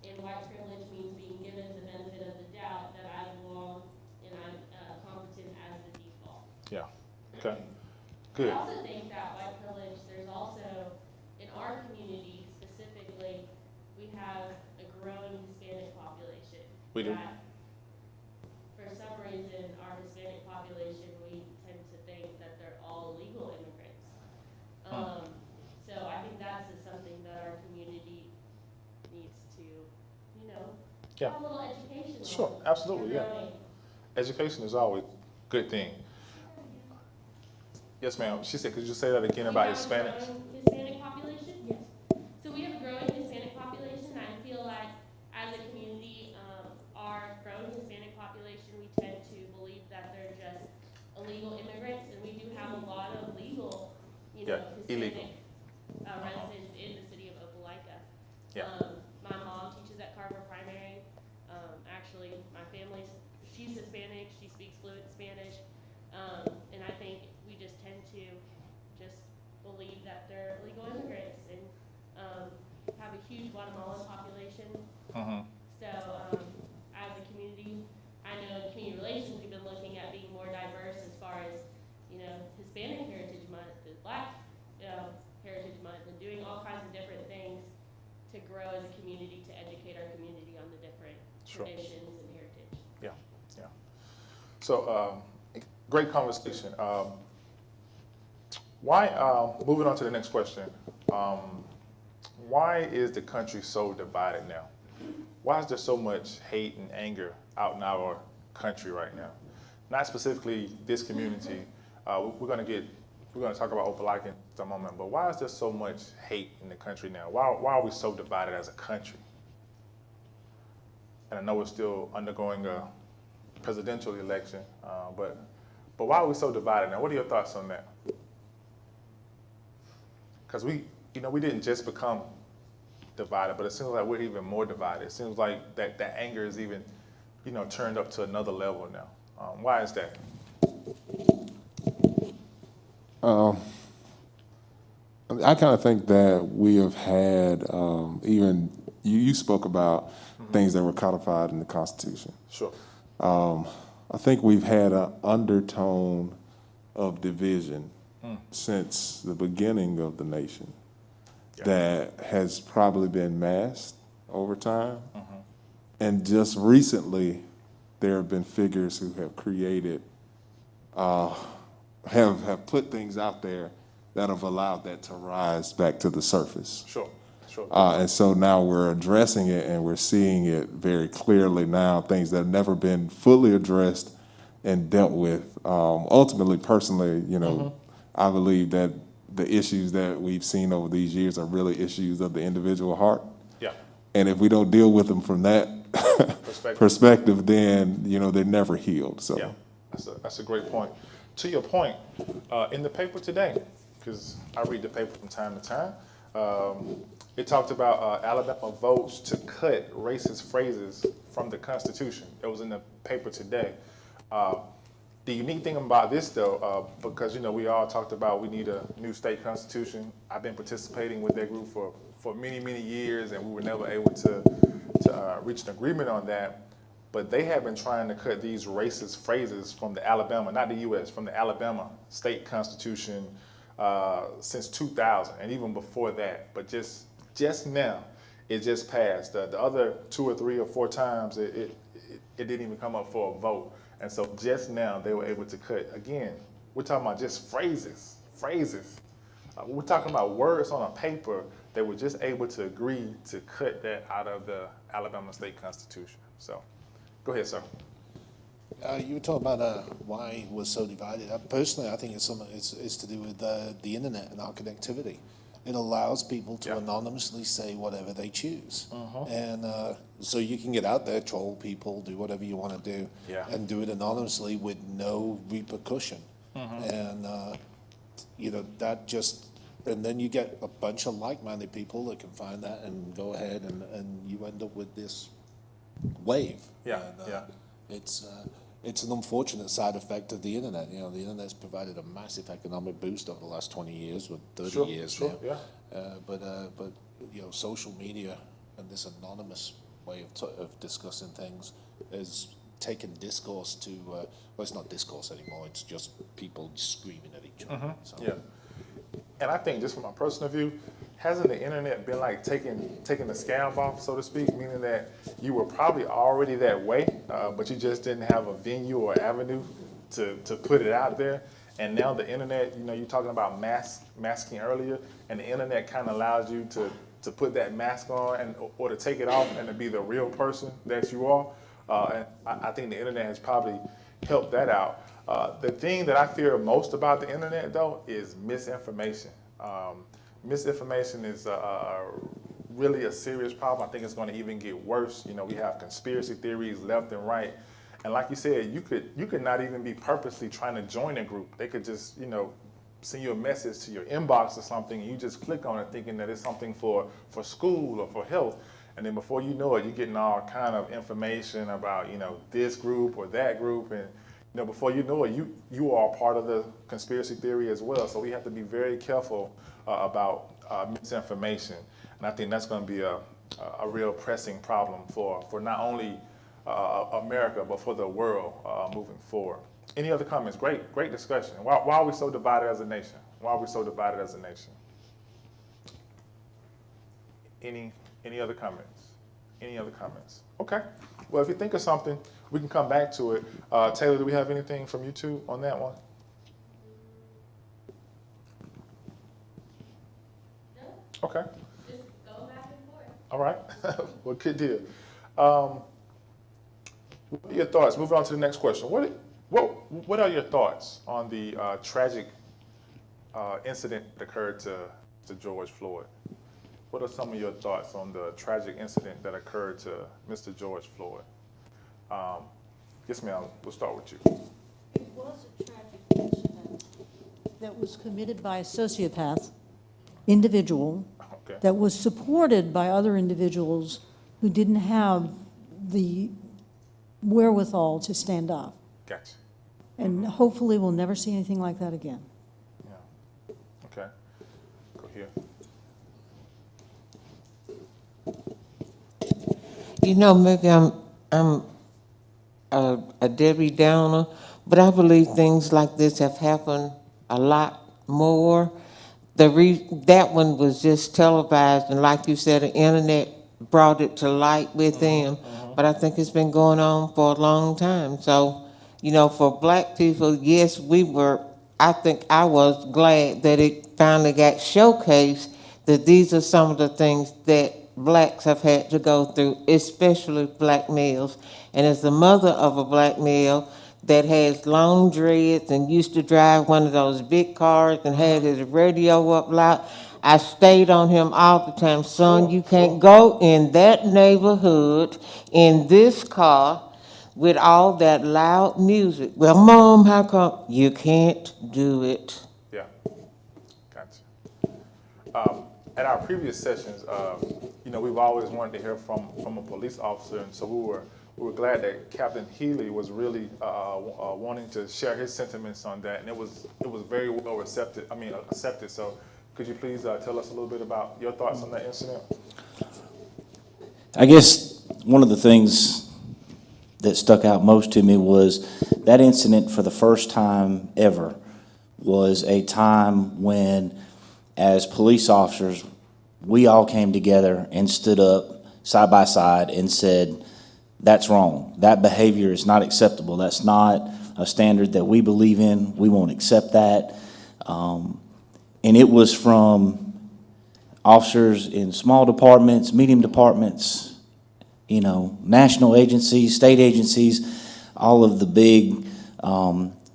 And white privilege means being given the benefit of the doubt that I belong and I'm competent as the default. Yeah. Okay. Good. I also think that white privilege, there's also, in our community specifically, we have a growing Hispanic population. We do. That you know, Yeah. have a little education. Sure, on absolutely, the yeah. growing Education is always a good thing. Yes, ma'am. She said, could you say that again about We have a Hispanics? growing Hispanic population? Yes. So we have a growing Hispanic population. I feel like as a community, our growing Hispanic population, we tend to believe that they're just illegal immigrants, and we do have a lot of legal, you know, Yeah, illegal. Hispanic residents in the city of Opelika. Yeah. My mom teaches at Carver Primary. Actually, my family's, she's Hispanic, she speaks fluent Spanish. And I think we just tend to just believe that they're illegal immigrants and have a huge Guatemalan population. Mm-hmm. So as a community, I know in community relations we've been looking at being more diverse as far as, you know, Hispanic Heritage Month, and Black Heritage Month, and doing all kinds of different things to grow as a community, to educate our community on the different Sure. traditions and heritage. Yeah, yeah. So, great conversation. Moving on to the next question, why is the country so divided now? Why is there so much hate and anger out in our country right now? Not specifically this community. We're gonna talk about Opelika in just a moment, but why is there so much hate in the country now? Why are we so divided as a country? And I know we're still undergoing a presidential election, but why are we so divided now? What are your thoughts on that? Because we didn't just become divided, but it seems like we're even more divided. It seems like that anger is even, turned up to another level now. Why is that? I kind of think that we have had, even, you spoke about things that were codified in the Constitution. Sure. I think we've had an undertone of division since the beginning of the nation that has probably been masked over time. And just recently, there have been figures who have created, have put things out there that have allowed that to rise back to the surface. Sure. Sure. And so now we're addressing it and we're seeing it very clearly now, things that have never been fully addressed and dealt with. Ultimately, personally, I believe that the issues that we've seen over these years are really issues of the individual heart. Yeah. And if we don't deal with them from that perspective, then, they're never healed. So Yeah, that's a great point. To your point, in the paper today, because I read the paper from time to time, it talked about Alabama votes to cut racist phrases from the Constitution. It was in the paper today. The unique thing about this, though, because we all talked about we need a new state constitution. I've been participating with that group for many, many years, and we were never able to reach an agreement on that. But they have been trying to cut these racist phrases from the Alabama, not the U.S., from the Alabama state constitution since 2000, and even before that. But just now, it just passed. The other 2 or 3 or 4 times, it didn't even come up for a vote. And so just now, they were able to cut. Again, we're talking about just phrases. We're talking about words on a paper. They were just able to agree to cut that out of the Alabama state constitution. So, go ahead, sir. You were talking about why we're so divided. Personally, I think it's to do with the internet and our connectivity. It allows people to anonymously say whatever they choose. And so you can get out there, troll people, do whatever you want to do, and do it anonymously with no repercussion. And, that just, and then you get a bunch of like-minded people that can find that and go ahead and you end up with this wave. It's an unfortunate side effect of the internet. The internet's provided a massive economic boost over the last 20 years, or 30 years now. But social media and this anonymous way of discussing things has taken discourse to, well, it's not discourse anymore, it's just people screaming at each other. So. Yeah. And I think just from my personal view, hasn't the internet been like taking the scab off, so to speak, meaning that you were probably already that way, but you just didn't have a venue or avenue to put it out there. And now the internet, you're talking about masking earlier, and the internet kind of allows you to put that mask on or to take it off and to be the real person that you are. And I think the internet has probably helped that out. The thing that I fear most about the internet, though, is misinformation. Misinformation is really a serious problem. I think it's going to even get worse. You know, we have conspiracy theories left and right. And like you said, you could not even be purposely trying to join a group. They could just, you know, send you a message to your inbox or something, and you just click on it thinking that it's something for school or for health. And then before you know it, you're getting all kind of information about, you know, this group or that group. And, you know, before you know it, you are part of the conspiracy theory as well. So we have to be very careful about misinformation. And I think that's going to be a real pressing problem for not only America, but for the world moving forward. Any other comments? Great discussion. Why are we so divided as a nation? Why are we so divided as a nation? Any other comments? Any other comments? Okay. Well, if you think of something, we can come back to it. Taylor, do we have anything from you two on that one? No, Okay. just go back and forth. All right. Well, good deal. What are your thoughts? Moving on to the next question. What are your thoughts on the tragic incident that occurred to George Floyd? What are some of your thoughts on the tragic incident that occurred to Mr. George Floyd? Yes, ma'am. We'll start with you. It was a tragic incident that was committed by a sociopath individual Okay. that was supported by other individuals who didn't have the wherewithal to stand up. Gotcha. And hopefully we'll never see anything like that again. Yeah. Okay. Go here. You know, maybe I'm a Debbie Downer, but I believe things like this have happened a lot more. That one was just televised, and like you said, the internet brought it to light with them. But I think it's been going on for a long time. So, you know, for black people, yes, I think I was glad that it finally got showcased that these are some of the things that blacks have had to go through, especially black males. And as the mother of a black male that has long dreads and used to drive one of those big cars and had his radio up loud, I stayed on him all the time. Son, you can't go in that neighborhood in this car with all that loud music. Well, Mom, how come? You can't do it. Yeah. Gotcha. At our previous sessions, you know, we've always wanted to hear from a police officer, and so we were glad that Captain Healy was really wanting to share his sentiments on that, and it was very well accepted. So, could you please tell us a little bit about your thoughts on that incident? I guess one of the things that stuck out most to me was that incident for the first time ever was a time when, as police officers, we all came together and stood up side by side and said, that's wrong. That behavior is not acceptable. That's not a standard that we believe in. We won't accept that. And it was from officers in small departments, medium departments, you know, national agencies, state agencies, all of the big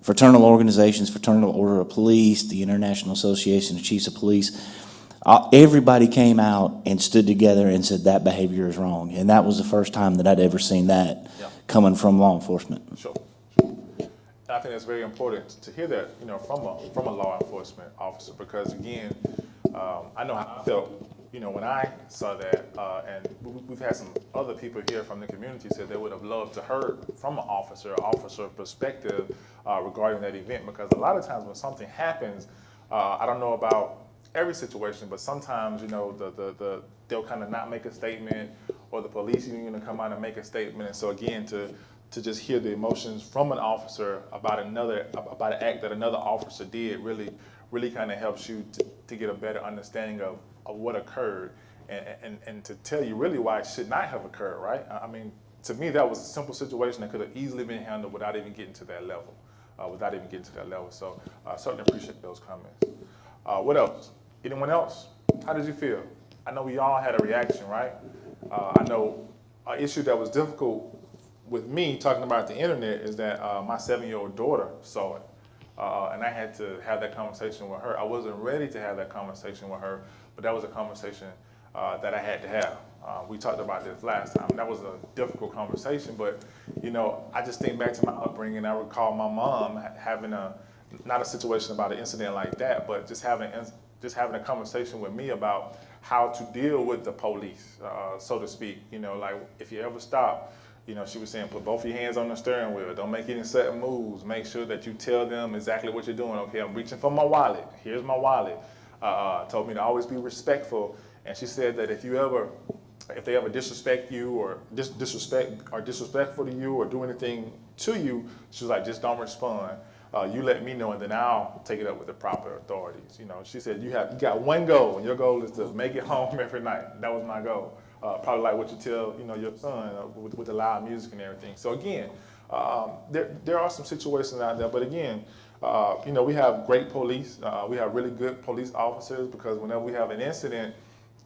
fraternal organizations, Fraternal Order of Police, the International Association of Chiefs of Police. Everybody came out and stood together and said that behavior is wrong. And that was the first time that I'd ever seen that coming from law enforcement. Sure. I think it's very important to hear that, you know, from a law enforcement officer, because again, I know how I felt, you know, when I saw that, and we've had some other people here from the community said they would have loved to heard from an officer perspective regarding that event, because a lot of times when something happens, I don't know about every situation, but sometimes, you know, they'll kind of not make a statement, or the police even going to come out and make a statement. And so again, to just hear the emotions from an officer about an act that another officer did really kind of helps you to get a better understanding of what occurred, and to tell you really why it should not have occurred, right? I mean, to me, that was a simple situation that could have easily been handled without even getting to that level. So I certainly appreciate those comments. What else? Anyone else? How did you feel? I know we all had a reaction, right? I know an issue that was difficult with me talking about the internet is that my 7-year-old daughter saw it. And I had to have that conversation with her. I wasn't ready to have that conversation with her, but that was a conversation that I had to have. We talked about this last time. That was a difficult conversation, but you know, I just think back to my upbringing. I recall my mom having not a situation about an incident like that, but just having a conversation with me about how to deal with the police, so to speak. You know, like if you ever stop, you know, she was saying, put both your hands on the steering wheel. Don't make any sudden moves. Make sure that you tell them exactly what you're doing. Okay, I'm reaching for my wallet. Here's my wallet. Told me to always be respectful. And she said that if they ever disrespect you or disrespectful to you or do anything to you, she was like, just don't respond. You let me know, and then I'll take it up with the proper authorities. You know, she said you got one goal, and your goal is to make it home every night. That was my goal. Probably like what you tell your son with the loud music and everything. So again, there are some situations out there, but again, we have great police. We have really good police officers because whenever we have an incident,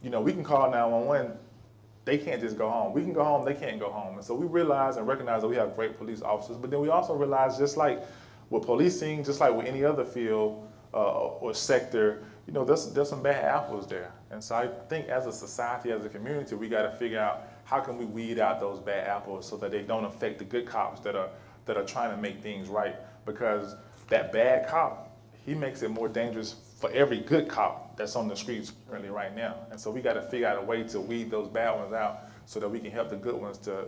we can call 911. They can't just go home. We can go home, they can't go home. And so we realize and recognize that we have great police officers, but then we also realize just like with policing, just like with any other field or sector, there's some bad apples there. And so I think as a society, as a community, we got to figure out how can we weed out those bad apples so that they don't affect the good cops that are trying to make things right. Because that bad cop, he makes it more dangerous for every good cop that's on the streets currently right now. And so we got to figure out a way to weed those bad ones out so that we can help the good ones to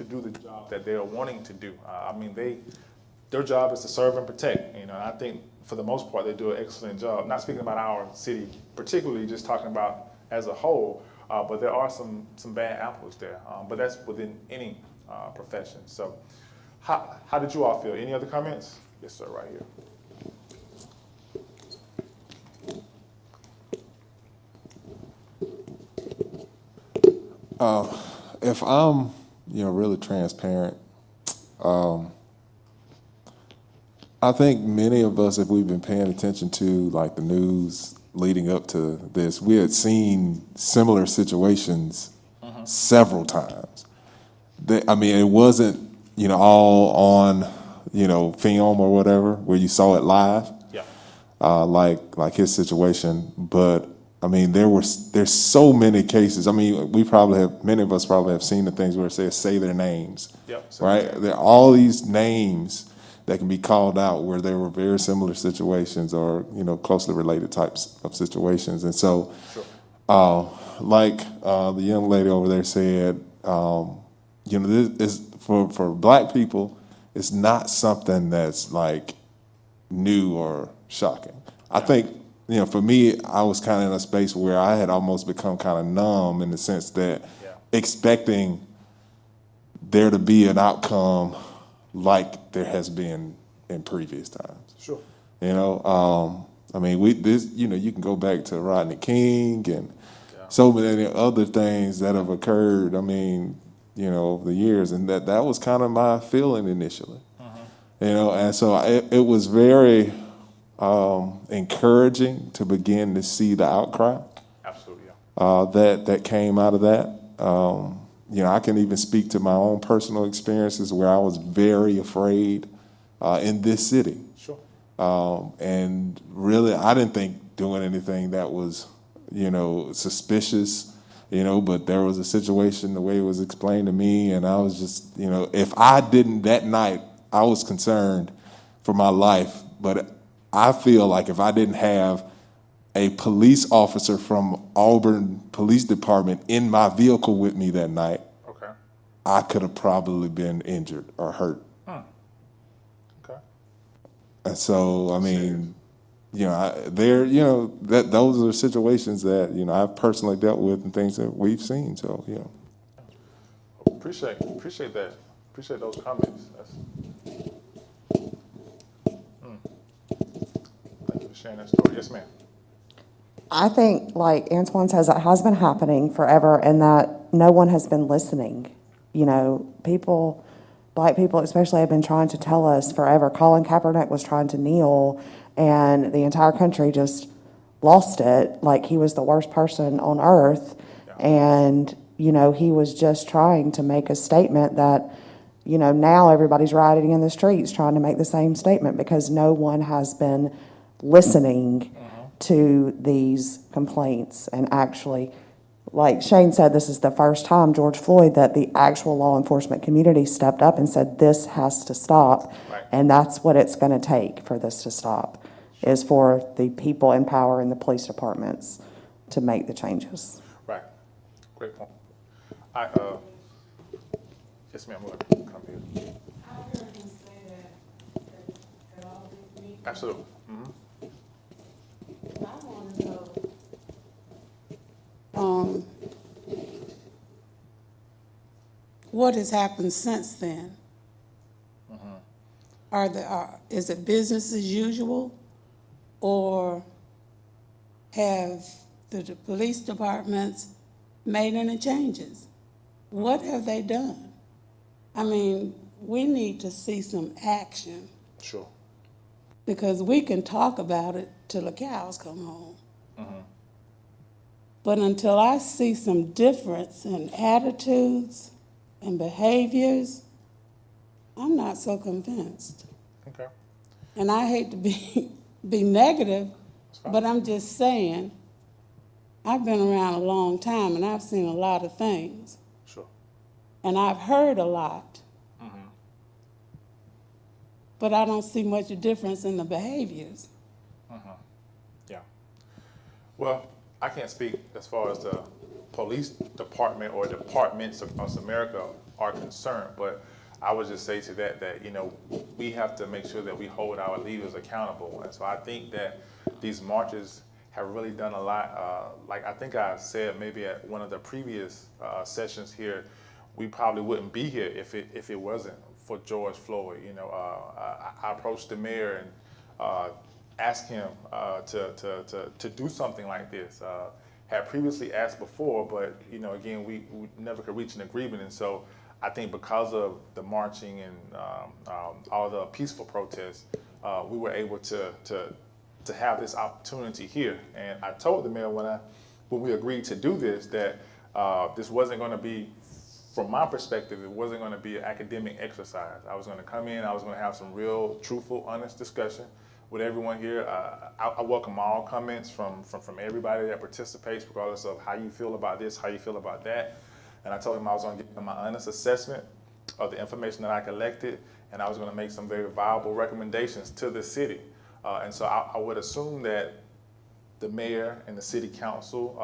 do the job that they're wanting to do. Their job is to serve and protect. And I think for the most part, they do an excellent job. Not speaking about our city particularly, just talking about as a whole, but there are some bad apples there. But that's within any profession. So how did you all feel? Any other comments? Yes, sir, right here. If I'm, really transparent, I think many of us, if we've been paying attention to like the news leading up to this, we had seen similar situations several times. It wasn't, all on, film or whatever, where you saw it live. Yeah. Like his situation, but there's so many cases. Many of us probably have seen the things where it says say their names. Yep. Right? There are all these names that can be called out where there were very similar situations or, closely related types of situations. And so, like the young lady over there said, this is for Black people, it's not something that's like new or shocking. I think, for me, I was kind of in a space where I had almost become kind of numb in the sense that expecting there to be an outcome like there has been in previous times. Sure. You can go back to Rodney King and so many other things that have occurred, over the years, and that was kind of my feeling initially. And so it was very encouraging to begin to see the outcry. Absolutely. That came out of that. I can even speak to my own personal experiences where I was very afraid in this city. Sure. And really, I didn't think doing anything that was, suspicious, but there was a situation, the way it was explained to me, and I was just, if I didn't that night, I was concerned for my life, but I feel like if I didn't have a police officer from Auburn Police Department in my vehicle with me that night, I could have probably been injured or hurt. Okay. And so, those are situations that, I've personally dealt with and things that we've seen. So, Appreciate that. Appreciate those comments. Thank you for sharing that story. Yes, ma'am. I think, like Antoine says, it has been happening forever and that no one has been listening. Black people especially have been trying to tell us forever. Colin Kaepernick was trying to kneel and the entire country just lost it, like he was the worst person on earth. And, you know, he was just trying to make a statement that, you know, now everybody's rioting in the streets trying to make the same statement because no one has been listening to these complaints and actually, like Shane said, this is the first time, George Floyd, that the actual law enforcement community stepped up and said, this has to stop. Right. And that's what it's going to take for this to stop, is for the people in power in the police departments to make the changes. Right. Great point. Yes, ma'am, we'll come here. Absolutely. What has happened since then? Is it business as usual, or have the police departments made any changes? What have they done? I mean, we need to see some action, Sure. because we can talk about it till the cows come home. But until I see some difference in attitudes and behaviors, I'm not so convinced. Okay. And I hate to be negative, but I'm just saying, I've been around a long time and I've seen a lot of things. Sure. And I've heard a lot. But I don't see much difference in the behaviors. Yeah. Well, I can't speak as far as the police department or departments across America are concerned, but I would just say to that, you know, we have to make sure that we hold our leaders accountable. And so I think that these marches have really done a lot. Like I think I said maybe at one of the previous sessions here, we probably wouldn't be here if it wasn't for George Floyd. You know, I approached the mayor and asked him to do something like this. Had previously asked before, but you know, again, we never could reach an agreement. And so I think because of the marching and all the peaceful protests, we were able to have this opportunity here. And I told the mayor when we agreed to do this that this wasn't going to be, from my perspective, it wasn't going to be an academic exercise. I was going to come in, I was going to have some real, truthful, honest discussion with everyone here. I welcome all comments from everybody that participates, regardless of how you feel about this, how you feel about that. And I told him I was going to give them my honest assessment of the information that I collected, and I was going to make some very viable recommendations to the city. And so I would assume that the mayor and the city council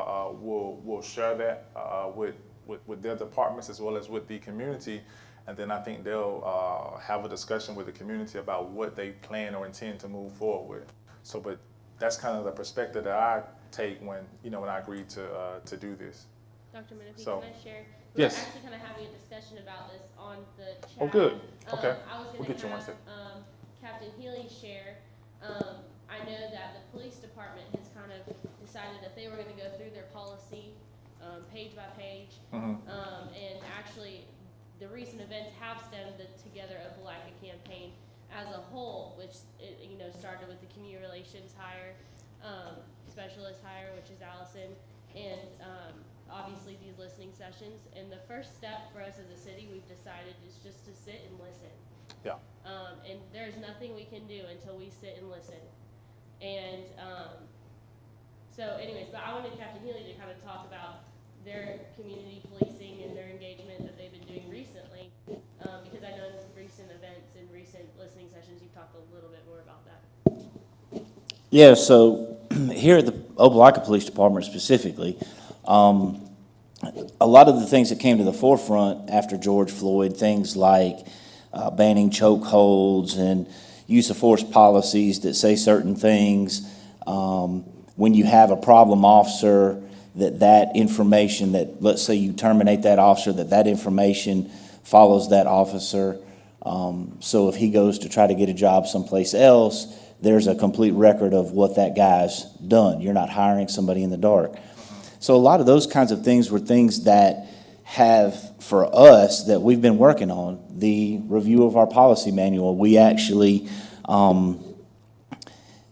will share that with their departments as well as with the community. And then I think they'll have a discussion with the community about what they plan or intend to move forward with. So, but that's kind of the perspective that I take when I agreed to do this. Dr. Menifee, So, can I share? yes. We're actually kind of having a discussion about this on the chat. Oh, good. Okay. I was We'll going get to you one have second. Captain Healy share. I know that the police department has kind of decided that they were going to go through their policy page by page. And actually, the recent events have stemmed together a BLACA campaign as a whole, which started with the community relations hire, specialist hire, which is Allison, and obviously these listening sessions. And the first step for us as a city, we've decided, is just to sit and listen. Yeah. And there's nothing we can do until we sit and listen. And so anyways, but I wanted Captain Healy to kind of talk about their community policing and their engagement that they've been doing recently, because I know in recent events and recent listening sessions, you've talked a little bit more about that. Yeah, so here at the Opelika Police Department specifically, a lot of the things that came to the forefront after George Floyd, things like banning chokeholds and use of force policies that say certain things, when you have a problem officer, that information, that let's say you terminate that officer, that information follows that officer. So if he goes to try to get a job someplace else, there's a complete record of what that guy's done. You're not hiring somebody in the dark. So a lot of those kinds of things were things that have, for us, that we've been working on. The review of our policy manual, we actually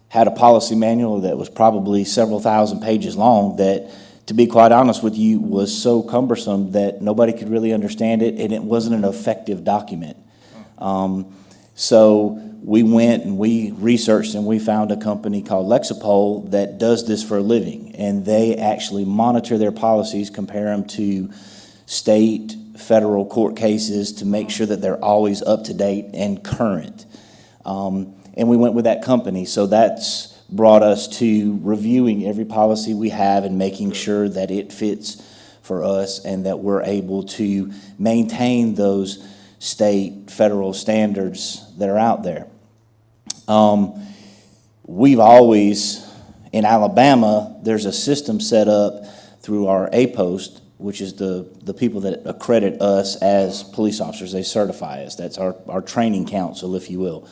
had a policy manual that was probably several thousand pages long that, to be quite honest with you, was so cumbersome that nobody could really understand it, and it wasn't an effective document. So we went and we researched and we found a company called Lexipol that does this for a living, and they actually monitor their policies, compare them to state, federal court cases to make sure that they're always up to date and current. And we went with that company, so that's brought us to reviewing every policy we have and making sure that it fits for us and that we're able to maintain those state, federal standards that are out there. We've always, in Alabama, there's a system set up through our A-Post, which is the people that accredit us as police officers. They certify us. That's our training council, if you will.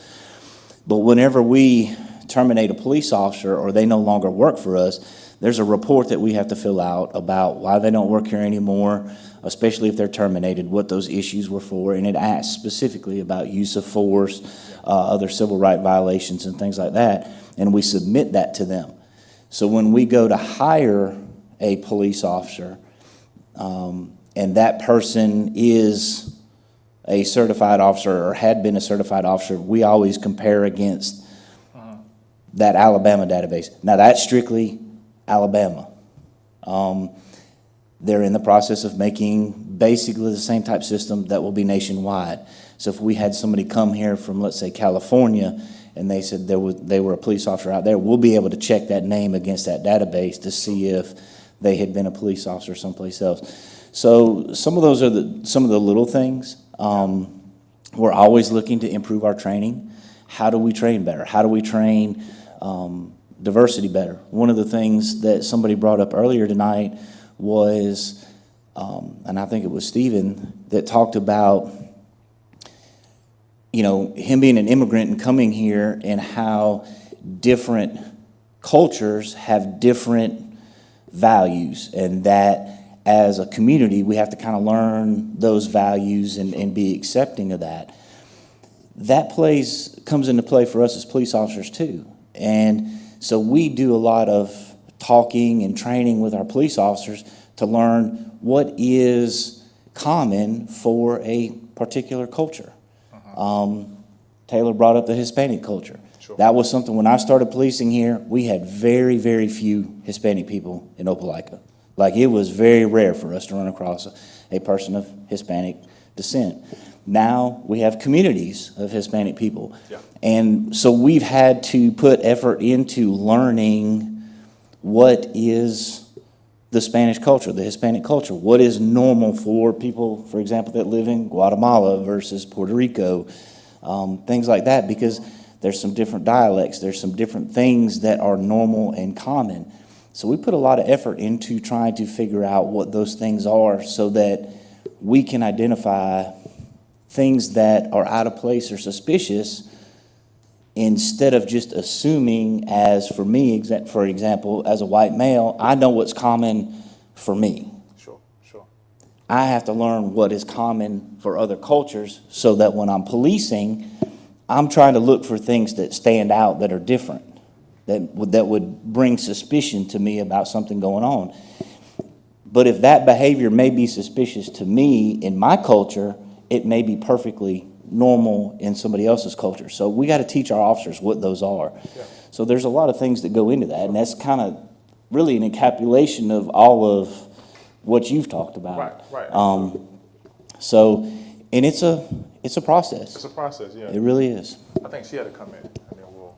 But whenever we terminate a police officer or they no longer work for us, there's a report that we have to fill out about why they don't work here anymore, especially if they're terminated, what those issues were for, and it asks specifically about use of force, other civil rights violations and things like that, and we submit that to them. So when we go to hire a police officer, and that person is a certified officer or had been a certified officer, we always compare against that Alabama database. Now, that's strictly Alabama. They're in the process of making basically the same type system that will be nationwide. So if we had somebody come here from, let's say, California, and they said they were a police officer out there, we'll be able to check that name against that database to see if they had been a police officer someplace else. So some of those are some of the little things. We're always looking to improve our training. How do we train better? How do we train diversity better? One of the things that somebody brought up earlier tonight was, and I think it was Stephen, that talked about, him being an immigrant and coming here and how different cultures have different values, and that as a community, we have to kind of learn those values and be accepting of that. That comes into play for us as police officers too. And so we do a lot of talking and training with our police officers to learn what is common for a particular culture. Taylor brought up the Hispanic culture. Sure. That was something, when I started policing here, we had very, very few Hispanic people in Opelika. Like, it was very rare for us to run across a person of Hispanic descent. Now we have communities of Hispanic people. Yeah. And so we've had to put effort into learning what is the Spanish culture, the Hispanic culture. What is normal for people, for example, that live in Guatemala versus Puerto Rico, things like that, because there's some different dialects, there's some different things that are normal and common. So we put a lot of effort into trying to figure out what those things are so that we can identify things that are out of place or suspicious, instead of just assuming, as for me, for example, as a white male, I know what's common for me. Sure. I have to learn what is common for other cultures so that when I'm policing, I'm trying to look for things that stand out, that are different, that would bring suspicion to me about something going on. But if that behavior may be suspicious to me in my culture, it may be perfectly normal in somebody else's culture. So we got to teach our officers what those are. Yeah. So there's a lot of things that go into that, and that's kind of really an encapsulation of all of what you've talked about. Right. So, and it's a process. It's a process, yeah. It really is. I think she had to come in, and then we'll.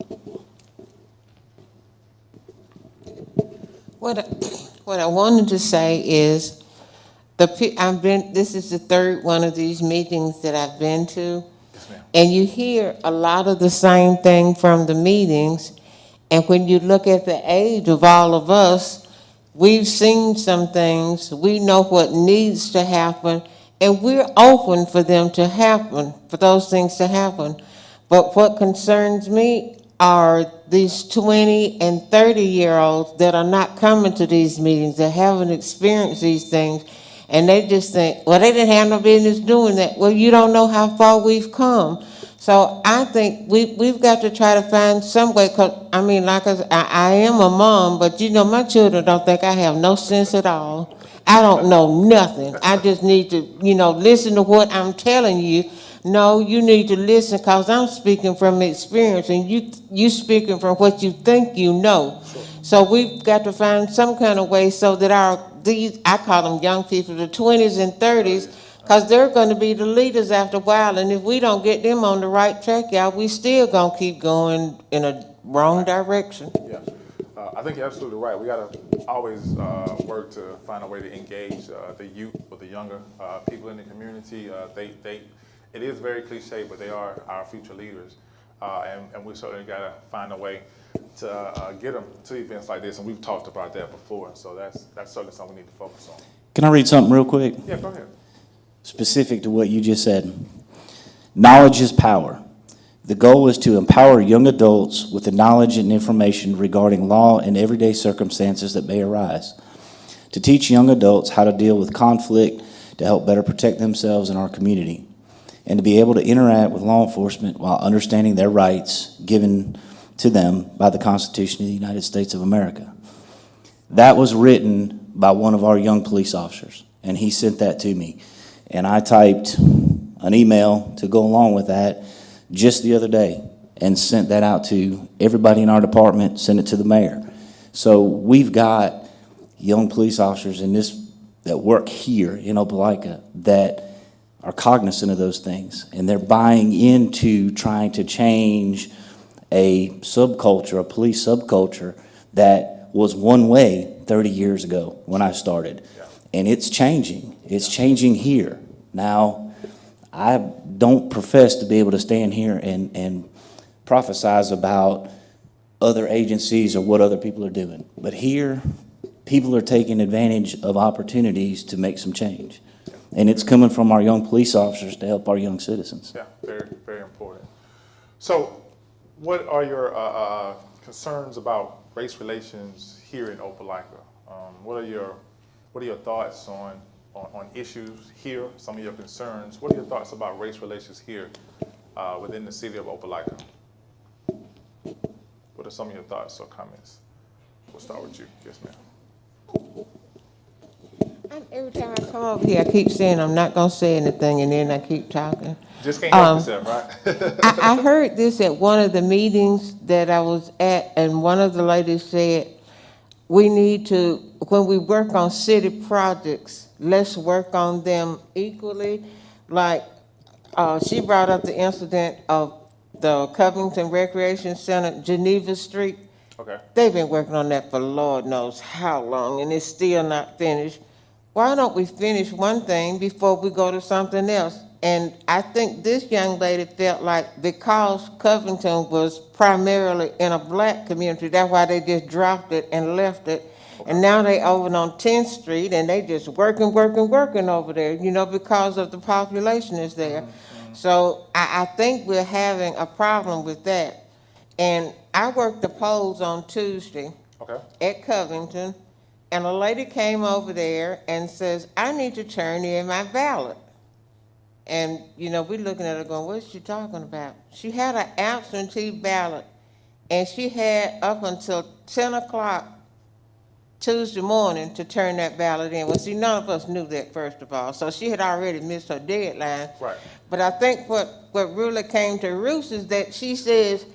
What I wanted to say is, this is the third one of these meetings that I've been to. Yes, ma'am. And you hear a lot of the same thing from the meetings. And when you look at the age of all of us, we've seen some things, we know what needs to happen, and we're open for them to happen, for those things to happen. But what concerns me are these 20 and 30-year-olds that are not coming to these meetings, that haven't experienced these things, and they just think, well, they didn't have no business doing that. Well, you don't know how far we've come. So So I think we've got to try to find some way, cause, I mean, like I am a mom, but you know, my children don't think I have no sense at all. I don't know nothing. I just need to, you know, listen to what I'm telling you. No, you need to listen, cause I'm speaking from experience, and you speaking from what you think you know. So we've got to find some kind of way so that I call them young people, the 20s and 30s, because they're going to be the leaders after a while, and if we don't get them on the right track, y'all, we still going to keep going in a wrong direction. Yeah, I think you're absolutely right. We got to always work to find a way to engage the youth or the younger people in the community. It is very cliche, but they are our future leaders, and we certainly got to find a way to get them to events like this. And we've talked about that before, so that's certainly something we need to focus on. Can I read something real quick? Yeah, go ahead. Specific to what you just said. Knowledge is power. The goal is to empower young adults with the knowledge and information regarding law and everyday circumstances that may arise. To teach young adults how to deal with conflict to help better protect themselves and our community. And to be able to interact with law enforcement while understanding their rights given to them by the Constitution of the United States of America. That was written by one of our young police officers, and he sent that to me. And I typed an email to go along with that just the other day and sent that out to everybody in our department, sent it to the mayor. So we've got young police officers in this that work here in Opelika that are cognizant of those things, and they're buying into trying to change a subculture, a police subculture that was one way 30 years ago when I started. And it's changing. It's changing here. Now, I don't profess to be able to stand here and prophesize about other agencies or what other people are doing. But here, people are taking advantage of opportunities to make some change. And it's coming from our young police officers to help our young citizens. Yeah, very, very important. So, what are your concerns about race relations here in Opelika? What are your thoughts on issues here? Some of your concerns. What are your thoughts about race relations here within the city of Opelika? What are some of your thoughts or comments? We'll start with you. Yes, ma'am. Every time I come over here, I keep saying I'm not going to say anything, and then I keep talking. Just can't help yourself, right? I heard this at one of the meetings that I was at, and one of the ladies said, we need to, when we work on city projects, let's work on them equally. Like, she brought up the incident of the Covington Recreation Center, Geneva Street. Okay. They've been working on that for Lord knows how long, and it's still not finished. Why don't we finish one thing before we go to something else? And I think this young lady felt like because Covington was primarily in a black community, that's why they just dropped it and left it. And now they over on 10th Street, and they just working over there, you know, because of the population is there. So I think we're having a problem with that. And I worked the polls on Tuesday at Covington, and a lady came over there and says, I need to turn in my ballot. And, you know, we're looking at her going, what's she talking about? She had an absentee ballot, and she had up until 10 o'clock Tuesday morning to turn that ballot in. Well, see, none of us knew that, first of all, so she had already missed her deadline. Right. But I think what really came to roost is that she says,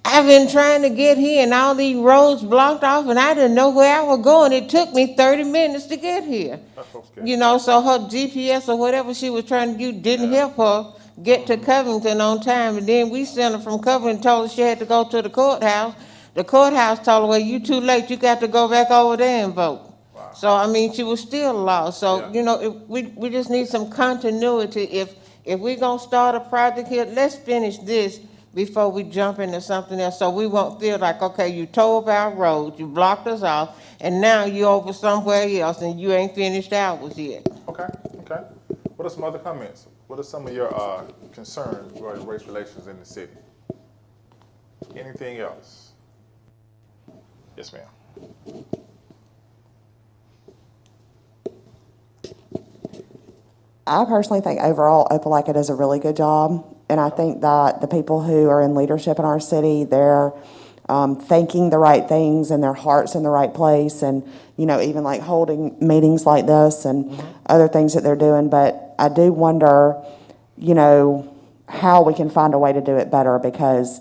I've been trying to get here and all these roads blocked off and I didn't know where I was going. It took me 30 minutes to get here. Okay. You know, so her GPS or whatever she was trying to do didn't help her get to Covington on time. And then we sent her from Covington, told her she had to go to the courthouse. The courthouse told her, well, you too late. You got to go back over there and vote. Wow. So, I mean, she was still lost. So, you know, we just need some continuity. If we're going to start a project here, let's finish this before we jump into something else, so we won't feel like, okay, you tore up our roads, you blocked us off, and now you're over somewhere else and you ain't finished ours yet. Okay. What are some other comments? What are some of your concerns regarding race relations in the city? Anything else? Yes, ma'am. I personally think overall Opelika does a really good job And I think that the people who are in leadership in our city, they're thinking the right things and their heart's in the right place, and, you know, even like holding meetings like this and other things that they're doing. But I do wonder, you know, how we can find a way to do it better, because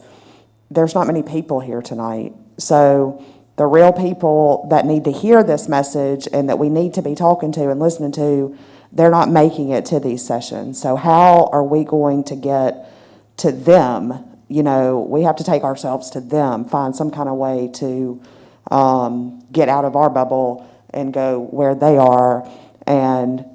there's not many people here tonight. So the real people that need to hear this message and that we need to be talking to and listening to, they're not making it to these sessions. So how are we going to get to them? You know, we have to take ourselves to them, find some kind of way to get out of our bubble and go where they are and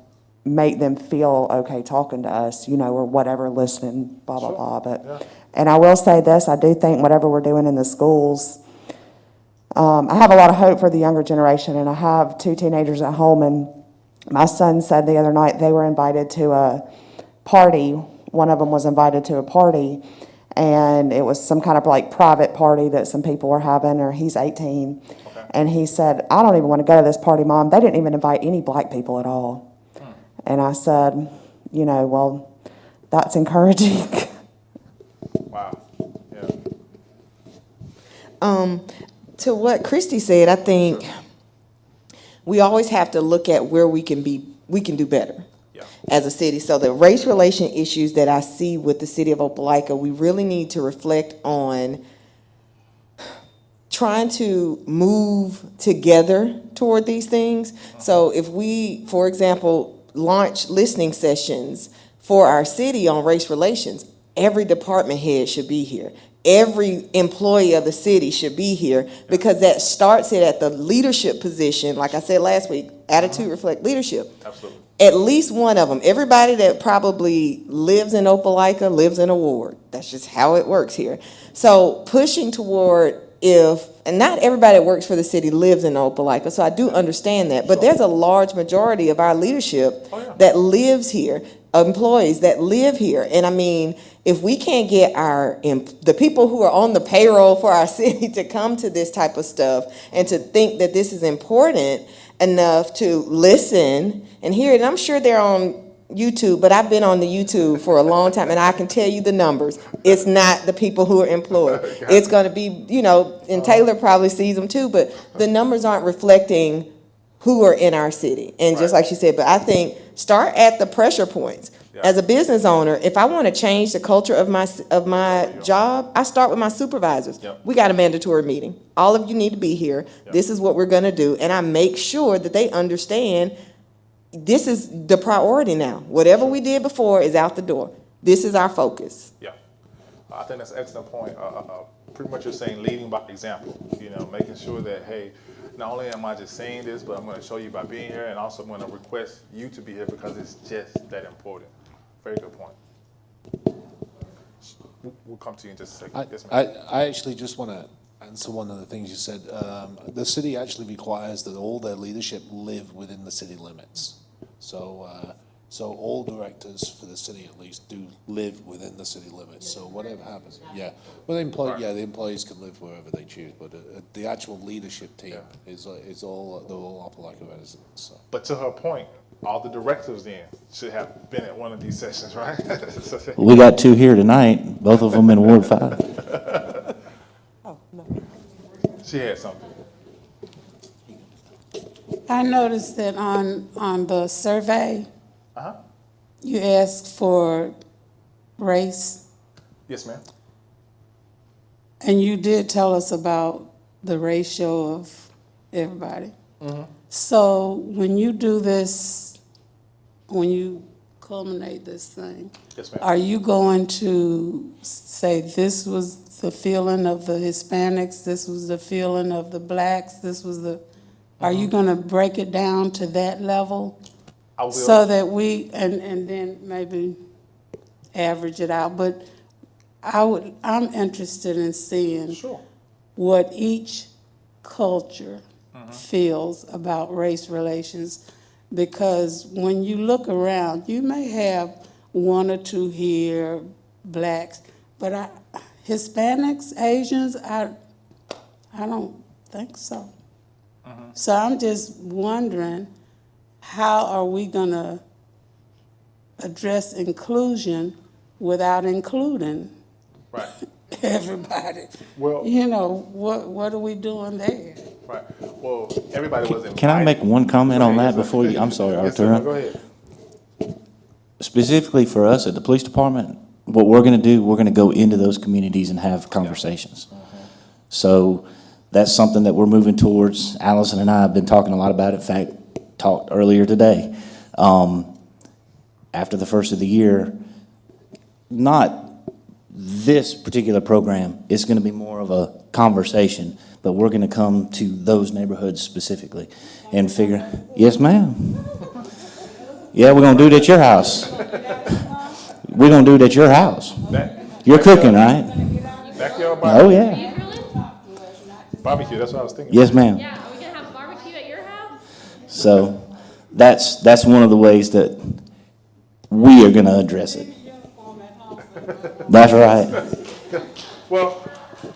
make them feel okay talking to us, you know, or whatever, listening, blah, blah, blah. But, and I will say this, I do think whatever we're doing in the schools, I have a lot of hope for the younger generation, and I have 2 teenagers at home, and my son said the other night they were invited to a party. One of them was invited to a party, and it was some kind of like private party that some people were having, or he's 18. Okay. And he said, I don't even want to go to this party, Mom. They didn't even invite any black people at all. And I said, you know, well, that's encouraging. Wow. Yeah. To what Christy said, I think we always have to look at where we can do better as a city. So the race relation issues that I see with the city of Opelika, we really need to reflect on trying to move together toward these things. So if we, for example, launch listening sessions for our city on race relations, every department head should be here. Every employee of the city should be here, because that starts it at the leadership position. Like I said last week, attitude reflect leadership. Absolutely. At least one of them. Everybody that probably lives in Opelika lives in a ward. That's just how it works here. So pushing toward, and not everybody that works for the city lives in Opelika, so I do understand that, but there's a large majority of our leadership that lives here, employees that live here. And I mean, if we can't get the people who are on the payroll for our city to come to this type of stuff and to think that this is important enough to listen and hear it, and I'm sure they're on YouTube, but I've been on the YouTube for a long time, and I can tell you the numbers. It's not the people who are employed. It's going to be, you know, and Taylor probably sees them too, but the numbers aren't reflecting who are in our city. And just like she said, but I think start at the pressure points. As a business owner, if I want to change the culture of my job, I start with my supervisors. We got a mandatory meeting. All of you need to be here. This is what we're going to do. And I make sure that they understand this is the priority now. Whatever we did before is out the door. This is our focus. Yeah. I think that's an excellent point. Pretty much you're saying leading by example, you know, making sure that, hey, not only am I just saying this, but I'm going to show you by being here, and also I'm going to request you to be here because it's just that important. Very good point. We'll come to you in just a second. Yes, ma'am. I actually just want to answer one of the things you said. The city actually requires that all their leadership live within the city limits. So all directors for the city at least do live within the city limits. So whatever happens, well, the employees can live wherever they choose, but the actual leadership team is all they're all Opelika residents. So. But to her point, all the directors then should have been at one of these sessions, right? We got 2 here tonight, both of them in Ward 5. She had something. I noticed that on the survey, you asked for race, Yes, ma'am. and you did tell us about the ratio of everybody. So when you do this, when you culminate this thing, Yes, ma'am. are you going to say this was the feeling of the Hispanics, this was the feeling of the blacks, this was the, are you going to break it down to that level? I will. So that we, and then maybe average it out, but I'm interested in seeing what each culture feels about race relations, because when you look around, you may have 1 or 2 here, blacks, but Hispanics, Asians, I don't think so. So I'm just wondering, how are we gonna address inclusion without including Right. everybody. Well- You know, what are we doing there? Right. Well, everybody was invited. Can I make one comment Go on ahead, that yes, sir. before you, I'm sorry, Yes, sir. No, Arturo. go ahead. Specifically for us at the police department, what we're gonna do, we're gonna go into those communities and have conversations. So that's something that we're moving towards. Allison and I have been talking a lot about it. In fact, talked earlier today. After the first of the year, not this particular program, it's gonna be more of a conversation, but we're gonna come to those neighborhoods specifically and figure, yes, ma'am. Yeah, we're gonna do it at your house. We're gonna do it at your house. You're cooking, right? Backyard Oh, barbecue. yeah. Are you grilling? Barbecue, that's what I was thinking. Yes, ma'am. Yeah, are we gonna have barbecue at your house? So that's one of the ways that we are gonna address it. That's right. Well,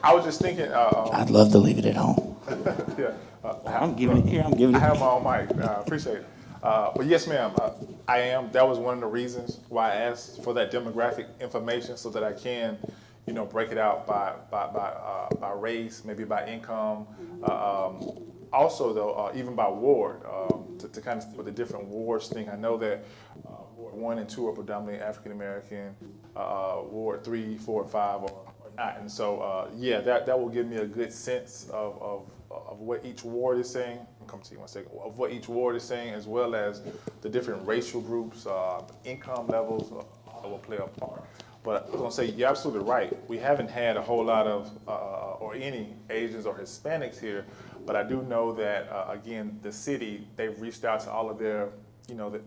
I was just thinking, I'd love to leave it at home. yeah. I'm giving it here, I'm giving I it. have my own mic. Appreciate it. But yes, ma'am, I am. That was one of the reasons why I asked for that demographic information so that I can, break it out by race, maybe by income. Also, though, even by ward, to kind of with the different wards thing. I know that Ward 1 and 2 are predominantly African American. Ward 3, 4, and 5 are not. And so, yeah, that will give me a good sense of what each ward is saying. I'll come to you in 1 second. Of what each ward is saying, as well as the different racial groups, income levels that will play a part. But I was gonna say, you're absolutely right. We haven't had a whole lot of, or any Asians or Hispanics here, but I do know that, again, the city, they've reached out to all of their,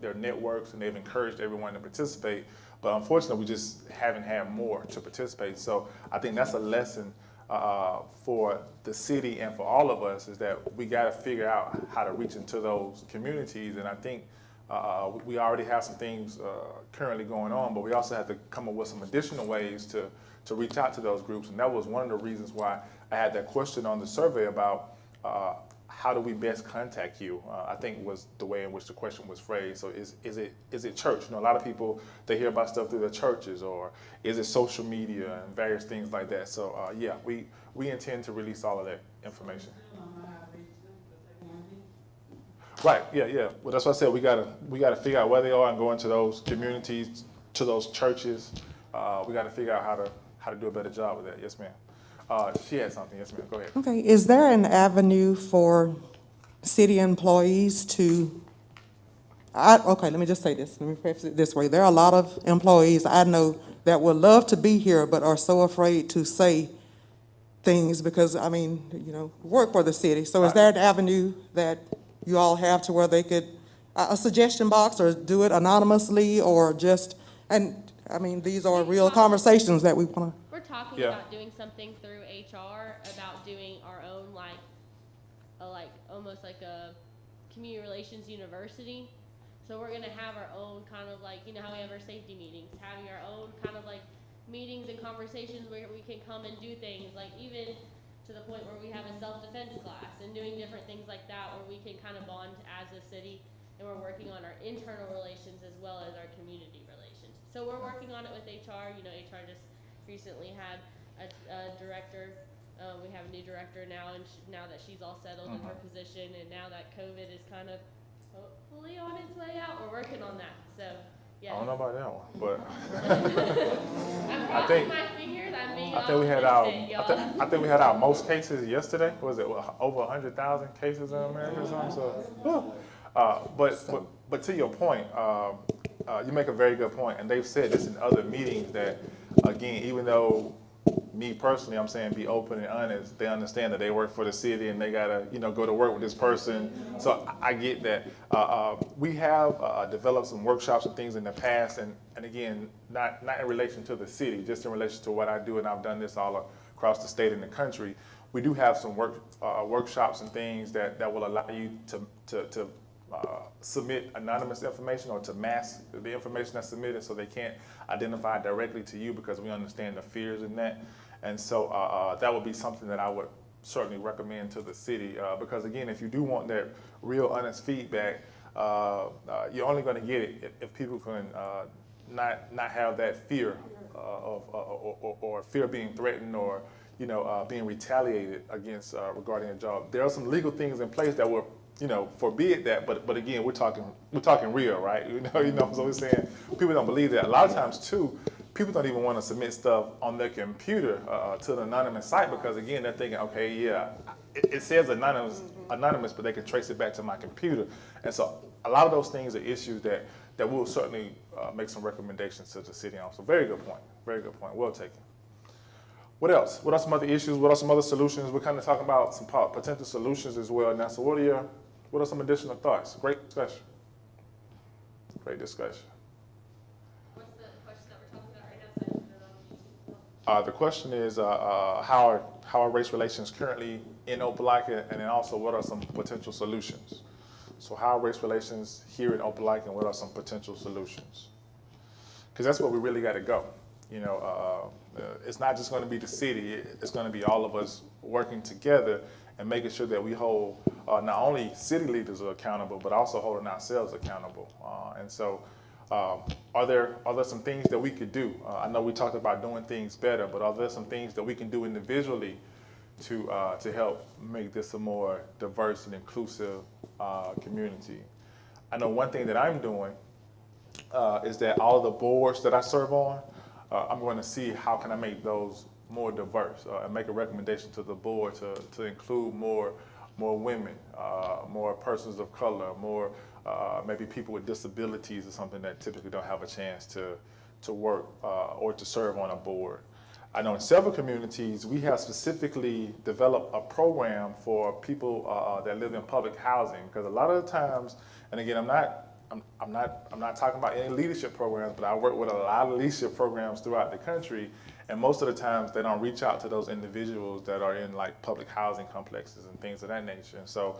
their networks, and they've encouraged everyone to participate. But unfortunately, we just haven't had more to participate. So I think that's a lesson for the city and for all of us, is that we got to figure out how to reach into those communities. And I think we already have some things currently going on, but we also have to come up with some additional ways to reach out to those groups. And that was one of the reasons why I had that question on the survey about how do we best contact you? I think was the way in which the question was phrased. So is it church? A lot of people, they hear about stuff through their churches, or is it social media and various things like that. So yeah, we intend to release all of that information. Right, yeah. Well, that's what I said. We gotta figure out where they are and go into those communities, to those churches. We gotta figure out how to do a better job with that. Yes, ma'am. She had something. Yes, ma'am. Go ahead. Okay, is there an avenue for city employees to, okay, let me just say this, let me preface it this way. There are a lot of employees I know that would love to be here, but are so afraid to say things because, work for the city. So is there an avenue that you all have to where they could, a suggestion box, or do it anonymously, or just, these are real conversations that we want to. We're talking about doing something through HR about doing our own almost like a community relations university. So we're gonna have our own kind of how we have our safety meetings, having our own kind of meetings and conversations where we can come and do things, even to the point where we have a self-defense class and doing different things like that, where we can kind of bond as a city, and we're working on our internal relations as well as our community relations. So we're working on it with HR. HR just recently had a director. We have a new director now, and now that she's all settled in her position, and now that COVID is kind of hopefully on its way out, we're working on that. So, yeah. I don't know about that one, but I'm crossing my fingers. I'm being optimistic, y'all. I think we had our most cases yesterday. Was it over 100,000 cases in America or something? So, but to your point, you make a very good point, and they've said this in other meetings that, again, even though me personally, I'm saying be open and honest, they understand that they work for the city and they gotta, go to work with this person. So I get that. We have developed some workshops and things in the past, and again, not in relation to the city, just in relation to what I do, and I've done this all across the state and the country. We do have some workshops and things that will allow you to submit anonymous information, or to mask the information that's submitted, so they can't identify directly to you, because we understand the fears in that. And so that would be something that I would certainly recommend to the city, because again, if you do want that real honest feedback, you're only going to get it if people can not have that fear or fear of being threatened or being retaliated against regarding a job. There are some legal things in place that will forbid that, but again, we're talking real, right? So we're saying people don't believe that. A lot of times too, people don't even want to submit stuff on their computer to an anonymous site because again, they're thinking, okay, yeah, it says anonymous, but they can trace it back to my computer. And so a lot of those things are issues that we'll certainly make some recommendations to the city on. So very good point, well taken. What else? What are some other issues? What are some other solutions? We're kind of talking about some potential solutions as well now. So what are some additional thoughts? Great discussion. What's the question that we're talking about right now? The question is how are race relations currently in Opelika, and then also what are some potential solutions? So how are race relations here in Opelika, and what are some potential solutions? Because that's where we really got to go. It's not just going to be the city, it's going to be all of us working together and making sure that we hold not only city leaders accountable, but also holding ourselves accountable. And so are there some things that we could do? I know we talked about doing things better, but are there some things that we can do individually to help make this a more diverse and inclusive community? I know one thing that I'm doing is that all of the boards that I serve on, I'm going to see how can I make those more diverse and make a recommendation to the board to include more women, more persons of color, more maybe people with disabilities or something that typically don't have a chance to work or to serve on a board. I know in several communities we have specifically developed a program for people that live in public housing, because a lot of the times, and again, I'm not talking about any leadership programs, but I work with a lot of leadership programs throughout the country, and most of the times they don't reach out to those individuals that are in like public housing complexes and things of that nature. And so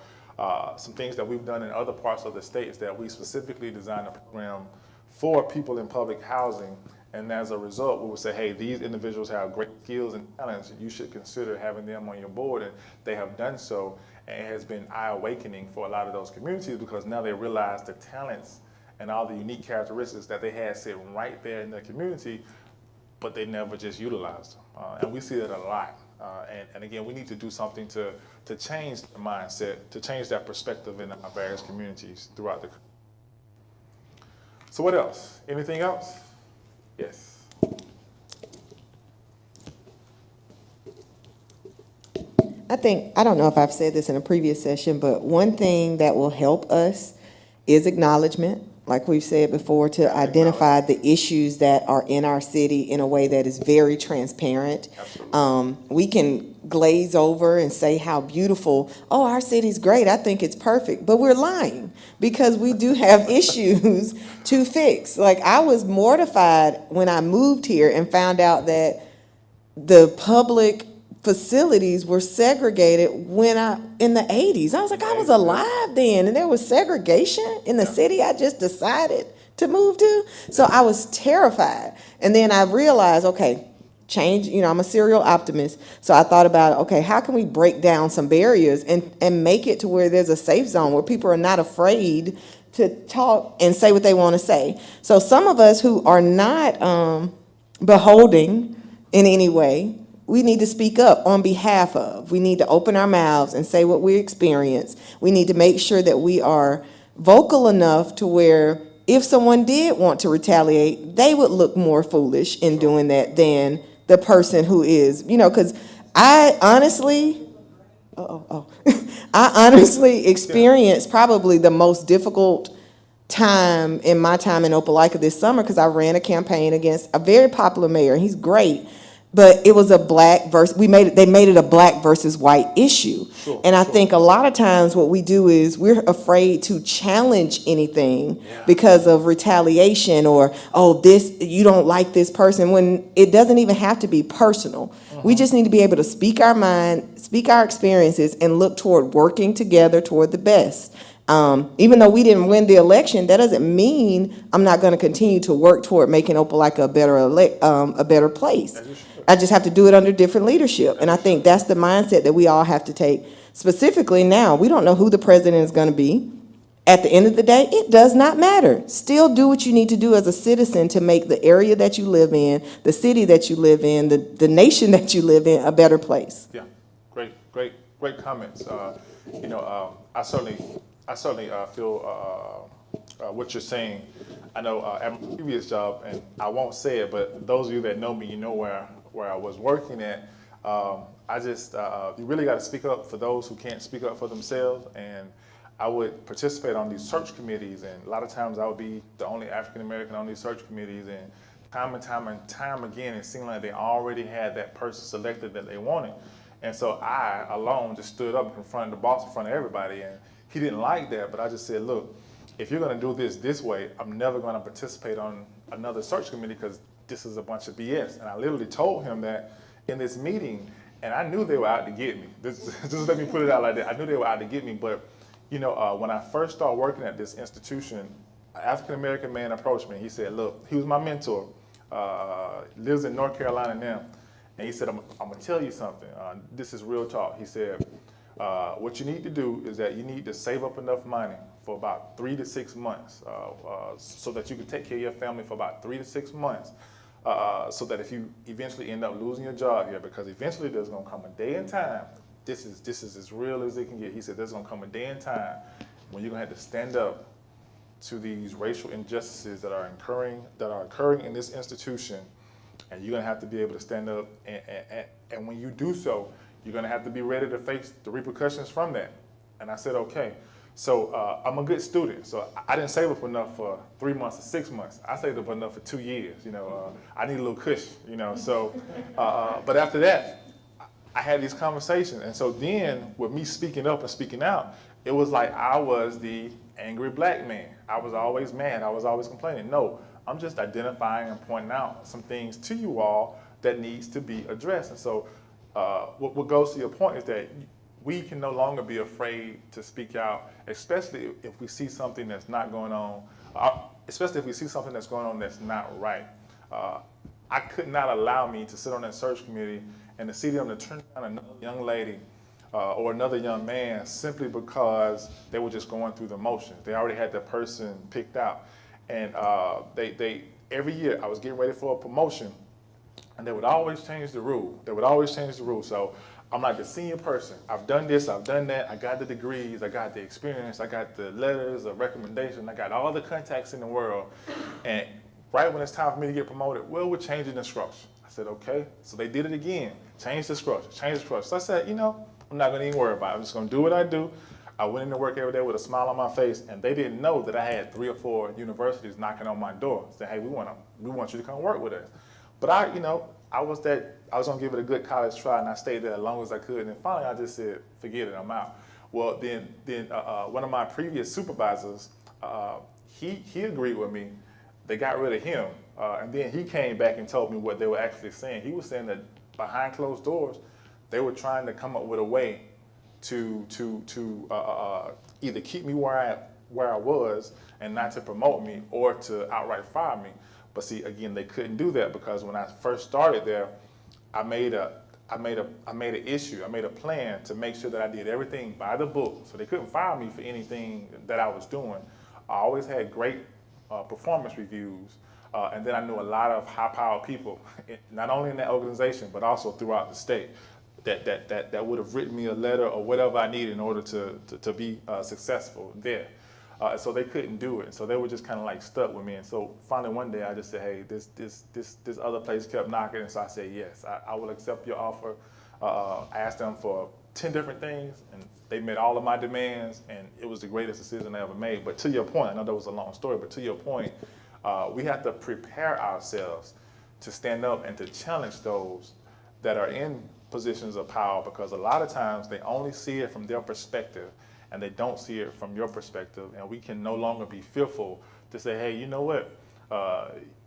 some things that we've done in other parts of the state is that we specifically designed a program for people in public housing, and as a result, we would say, hey, these individuals have great skills and talents, and you should consider having them on your board, and they have done so. And it has been eye-awakening for a lot of those communities because now they realize the talents and all the unique characteristics that they had sitting right there in their community, but they never just utilized them. And we see that a lot. And again, we need to do something to change the mindset, to change that perspective in our various communities throughout the country. So what else? Anything else? Yes. I don't know if I've said this in a previous session, but one thing that will help us is acknowledgement, like we've said before, to identify the issues that are in our city in a way that is very transparent. We can glaze over and say how beautiful, oh, our city's great, I think it's perfect, but we're lying because we do have issues to fix. Like, I was mortified when I moved here and found out that the public facilities were segregated in the 80s. I was like, I was alive then, and there was segregation in the city I just decided to move to. So I was terrified. And then I realized, okay, change, I'm a serial optimist. So I thought about, okay, how can we break down some barriers and make it to where there's a safe zone where people are not afraid to talk and say what they want to say. So some of us who are not beholding in any way, we need to speak up on behalf of. We need to open our mouths and say what we experience. We need to make sure that we are vocal enough to where if someone did want to retaliate, they would look more foolish in doing that than the person who is, because I honestly experienced probably the most difficult time in my time in Opelika this summer because I ran a campaign against a very popular mayor. He's great. But it was a they made it a black versus white issue. And I think a lot of times what we do is we're afraid to challenge anything because of retaliation or, oh, you don't like this person, when it doesn't even have to be personal. We just need to be able to speak our mind, speak our experiences, and look toward working together toward the best. Even though we didn't win the election, that doesn't mean I'm not going to continue to work toward making Opelika a better place. I just have to do it under different leadership. And I think that's the mindset that we all have to take. Specifically now, we don't know who the president is going to be. At the end of the day, it does not matter. Still do what you need to do as a citizen to make the area that you live in, the city that you live in, the nation that you live in a better place. Yeah, great comments. I certainly feel what you're saying. I know at my previous job, and I won't say it, but those of you that know me, you know where I was working at. You really got to speak up for those who can't speak up for themselves, and I would participate on these search committees, and a lot of times I would be the only African American on these search committees, and time again, it seemed like they already had that person selected that they wanted. And so I alone just stood up and confronted the boss in front of everybody, and he didn't like that, but I just said, look, if you're gonna do this way, I'm never gonna participate on another search committee because this is a bunch of BS. And I literally told him that in this meeting, and I knew they were out to get me. Just let me put it out like that. I knew they were out to get me, but when I first started working at this institution, an African-American man approached me. He said, look, he was my mentor, lives in North Carolina now. And he said, I'm gonna tell you something. This is real talk. He said, what you need to do is that you need to save up enough money for about 3 to 6 months so that you can take care of your family for about 3 to 6 months so that if you eventually end up losing your job here, because eventually there's gonna come a day and time, this is as real as it can get. He said there's gonna come a day and time when you're gonna have to stand up to these racial injustices that are occurring in this institution, and you're gonna have to be able to stand up, and when you do so, you're gonna have to be ready to face the repercussions from that. And I said, okay. So I'm a good student, so I didn't save up enough for 3 months or 6 months. I saved up enough for 2 years. I need a little cushion. So, but after that, I had these conversations, and so then with me speaking up and speaking out, it was like I was the angry black man. I was always mad. I was always complaining. No, I'm just identifying and pointing out some things to you all that needs to be addressed. And so what goes to your point is that we can no longer be afraid to speak out, especially if we see something that's not going on, especially if we see something that's going on that's not right. I could not allow me to sit on that search committee and to see them to turn down another young lady or another young man simply because they were just going through the motions. They already had that person picked out. And they every year I was getting ready for a promotion, and they would always change the rule. So I'm like the senior person. I've done this, I've done that. I got the degrees, I got the experience, I got the letters of recommendation, I got all the contacts in the world. And right when it's time for me to get promoted, well, we're changing the structure. I said, okay. So they did it again. Change the structure. So I said, I'm not gonna even worry about it. I'm just gonna do what I do. I went into work every day with a smile on my face, and they didn't know that I had 3 or 4 universities knocking on my door saying, hey, we want you to come work with us. But I was gonna give it a good college try, and I stayed there as long as I could. And then finally, I just said, forget it, I'm out. Well, then one of my previous supervisors, he agreed with me. They got rid of him, and then he came back and told me what they were actually saying. He was saying that behind closed doors, they were trying to come up with a way to either keep me where I was and not to promote me, or to outright fire me. But see, again, they couldn't do that because when I first started there, I made a plan to make sure that I did everything by the book, so they couldn't fire me for anything that I was doing. I always had great performance reviews, and then I knew a lot of high-powered people, not only in that organization but also throughout the state, that would have written me a letter or whatever I needed in order to be successful there. So they couldn't do it. So they were just kind of like stuck with me. And so finally one day I just said, hey, this other place kept knocking. And so I said, yes, I will accept your offer. I asked them for 10 different things, and they met all of my demands, and it was the greatest decision I ever made. But to your point, I know that was a long story, but to your point, we have to prepare ourselves to stand up and to challenge those that are in positions of power, because a lot of times they only see it from their perspective and they don't see it from your perspective. And we can no longer be fearful to say, hey, you know what?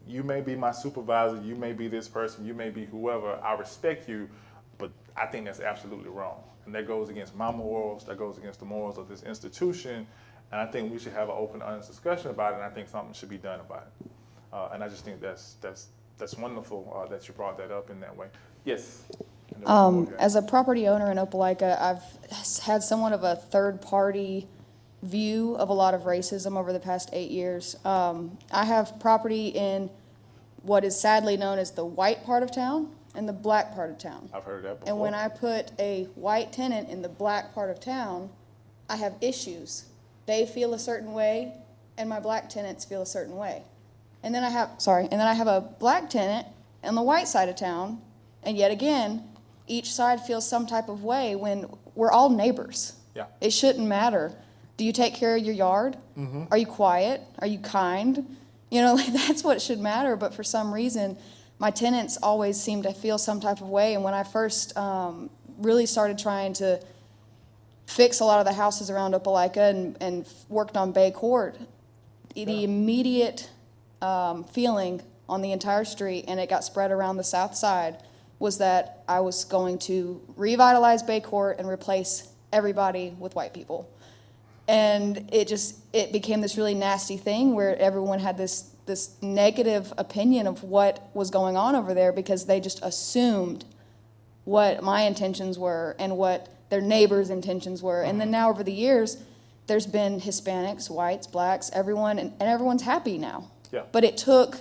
You may be my supervisor, you may be this person, you may be whoever, I respect you, but I think that's absolutely wrong. And that goes against my morals, that goes against the morals of this institution, and I think we should have an open, honest discussion about it, and I think something should be done about it. And I just think that's wonderful that you brought that up in that way. Yes? As a property owner in Opelika, I've had somewhat of a third-party view of a lot of racism over the past 8 years. I have property in what is sadly known as the white part of town and the black part of town. I've heard that before. And when I put a white tenant in the black part of town, I have issues. They feel a certain way, and my black tenants feel a certain way. And then I have a black tenant on the white side of town, and yet again, each side feels some type of way when we're all neighbors. Yeah. It shouldn't matter. Do you take care of your yard? Mm-hmm. Are you quiet? Are you kind? You know, like, that's what should matter. But for some reason, my tenants always seem to feel some type of way. And when I first really started trying to fix a lot of the houses around Opelika and worked on Bay Court, the immediate feeling on the entire street, and it got spread around the south side, was that I was going to revitalize Bay Court and replace everybody with white people. And it became this really nasty thing where everyone had this negative opinion of what was going on over there because they just assumed what my intentions were and what their neighbors' intentions were. And then now over the years, there's been Hispanics, whites, blacks, everyone, and everyone's happy now. Yeah. But it took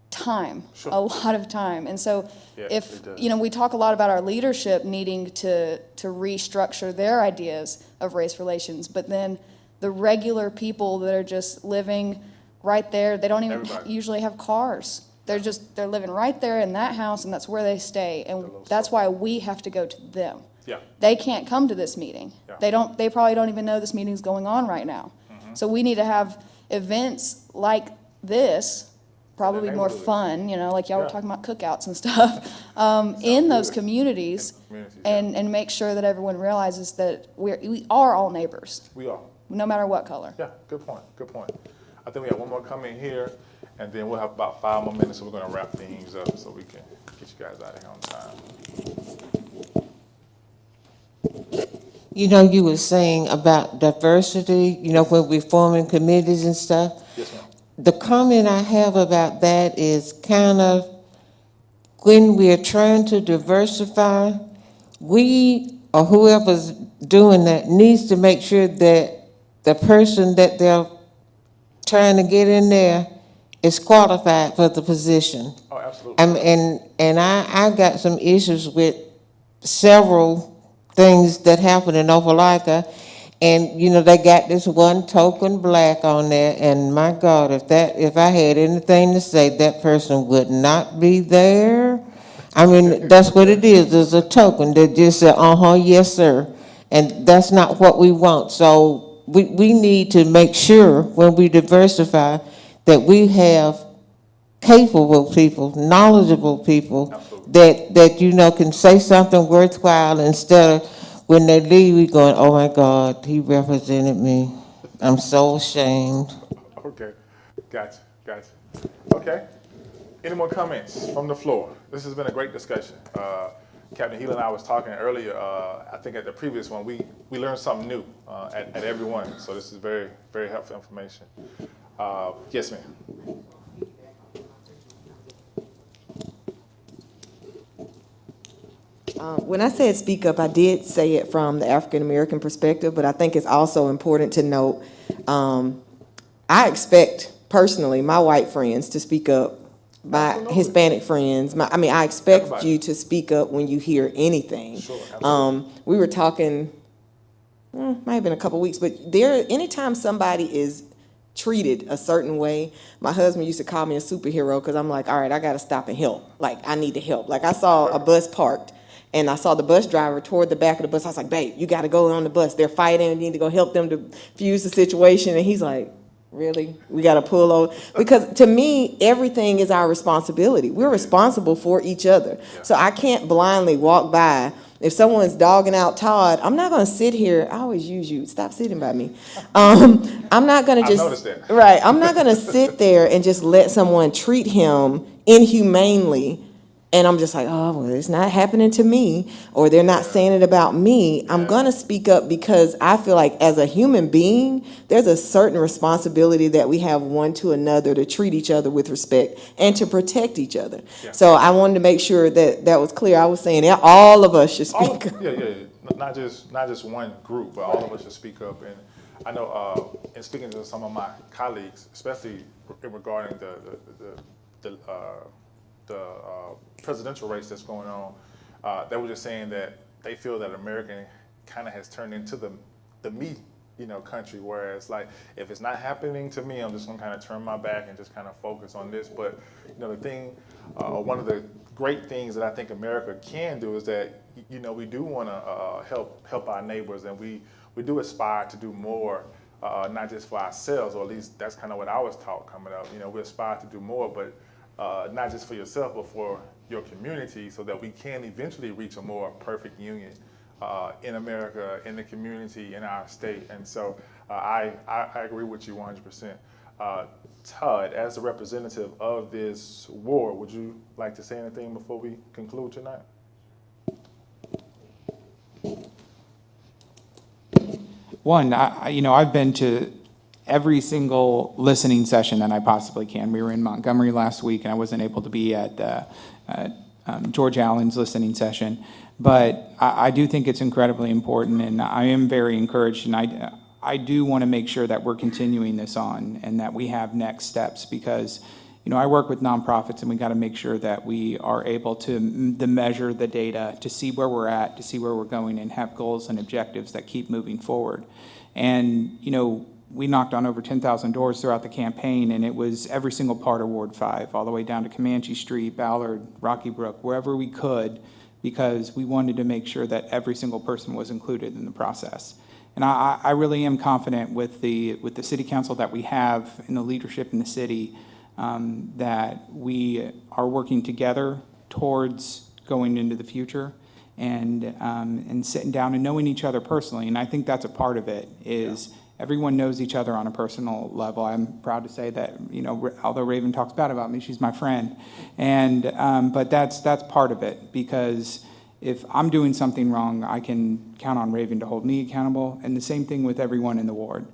time, a lot of time. And so we talk a lot about our leadership needing to restructure their ideas of race relations, but then the regular people that are just living right there, they don't even usually have cars. They're living right there in that house, and that's where they stay. And that's why we have to go to them. Yeah. They can't come to this meeting. Yeah. They probably don't even know this meeting's going on right now. Mm-hmm. So we need to have events like this, probably more fun, like y'all were talking about cookouts and stuff, in those communities, and make sure that everyone realizes that we are all neighbors. We are. No matter what color. Yeah, good point. I think we have one more comment here, and then we'll have about 5 more minutes, so we're going to wrap things up so we can get you guys out of here on time. You were saying about diversity, when we're forming committees and stuff. Yes, ma'am. The comment I have about that is kind of when we're trying to diversify, we or whoever's doing that needs to make sure that the person that they're trying to get in there is qualified for the position. Oh, absolutely. And I got some issues with several things that happened in Opelika. And, they got this one token black on there, and my God, if I had anything to say, that person would not be there. I mean, that's what it is. There's a token that just said, yes, sir. And that's not what we want. So we need to make sure when we diversify that we have capable people, knowledgeable people that can say something worthwhile instead of when they leave, we going, oh my God, he represented me. I'm so ashamed. Okay, gotcha. Okay, any more comments from the floor? This has been a great discussion. Captain Healy and I was talking earlier, I think at the previous one, we learned something new at every one. So this is very, very helpful information. Yes, ma'am. When I said speak up, I did say it from the African-American perspective, but I think it's also important to note, I expect personally my white friends to speak up, my Hispanic friends, I expect everybody. You to speak up when you hear anything. Sure, we were talking, might have been a couple weeks, but anytime somebody is treated a certain way, my husband used to call me a superhero because I'm like, all right, I got to stop and help. Like, I need to help. Like, I saw a bus parked, and I saw the bus driver toward the back of the bus. I was like, babe, you got to go on the bus. They're fighting. You need to go help them to fuse the situation. And he's like, really? We got to pull over? Because to me, everything is our responsibility. We're responsible for each other. So I can't blindly walk by. If someone's dogging out Todd, I'm not going to sit here. I always use you. Stop sitting by me. I'm not going to just. I noticed that. Right. I'm not going to sit there and just let someone treat him inhumanely. And I'm just like, oh, well, it's not happening to me, or they're not saying it about me. I'm going to speak up because I feel like as a human being, there's a certain responsibility that we have one to another to treat each other with respect and to protect each other. Yeah. So I wanted to make sure that that was clear. I was saying that all of us should speak up. Yeah. Not just one group, but all of us should speak up. And I know in speaking to some of my colleagues, especially regarding the presidential race that's going on, they were just saying that they feel that America kind of has turned into the me, country, whereas like if it's not happening to me, I'm just gonna kind of turn my back and just kind of focus on this. But the thing, one of the great things that I think America can do is that we do want to help our neighbors, and we do aspire to do more, not just for ourselves, or at least that's kind of what I was taught coming up. We aspire to do more, but not just for yourself, but for your community, so that we can eventually reach a more perfect union in America, in the community, in our state. And so I agree with you 100%. Todd, as the representative of this ward, would you like to say anything before we conclude tonight? One, I've been to every single listening session that I possibly can. We were in Montgomery last week, and I wasn't able to be at George Allen's listening session. But I do think it's incredibly important, and I am very encouraged, and I do want to make sure that we're continuing this on and that we have next steps, because I work with nonprofits, and we got to make sure that we are able to measure the data, to see where we're at, to see where we're going, and have goals and objectives that keep moving forward. And we knocked on over 10,000 doors throughout the campaign, and it was every single part of Ward 5, all the way down to Comanche Street, Ballard, Rocky Brook, wherever we could, because we wanted to make sure that every single person was included in the process. And I really am confident with the city council that we have and the leadership in the city, that we are working together towards going into the future and sitting down and knowing each other personally. And I think that's a part of it, is everyone knows each other on a personal level. I'm proud to say that, although Raven talks bad about me, she's my friend. And but that's part of it, because if I'm doing something wrong, I can count on Raven to hold me accountable, and the same thing with everyone in the ward.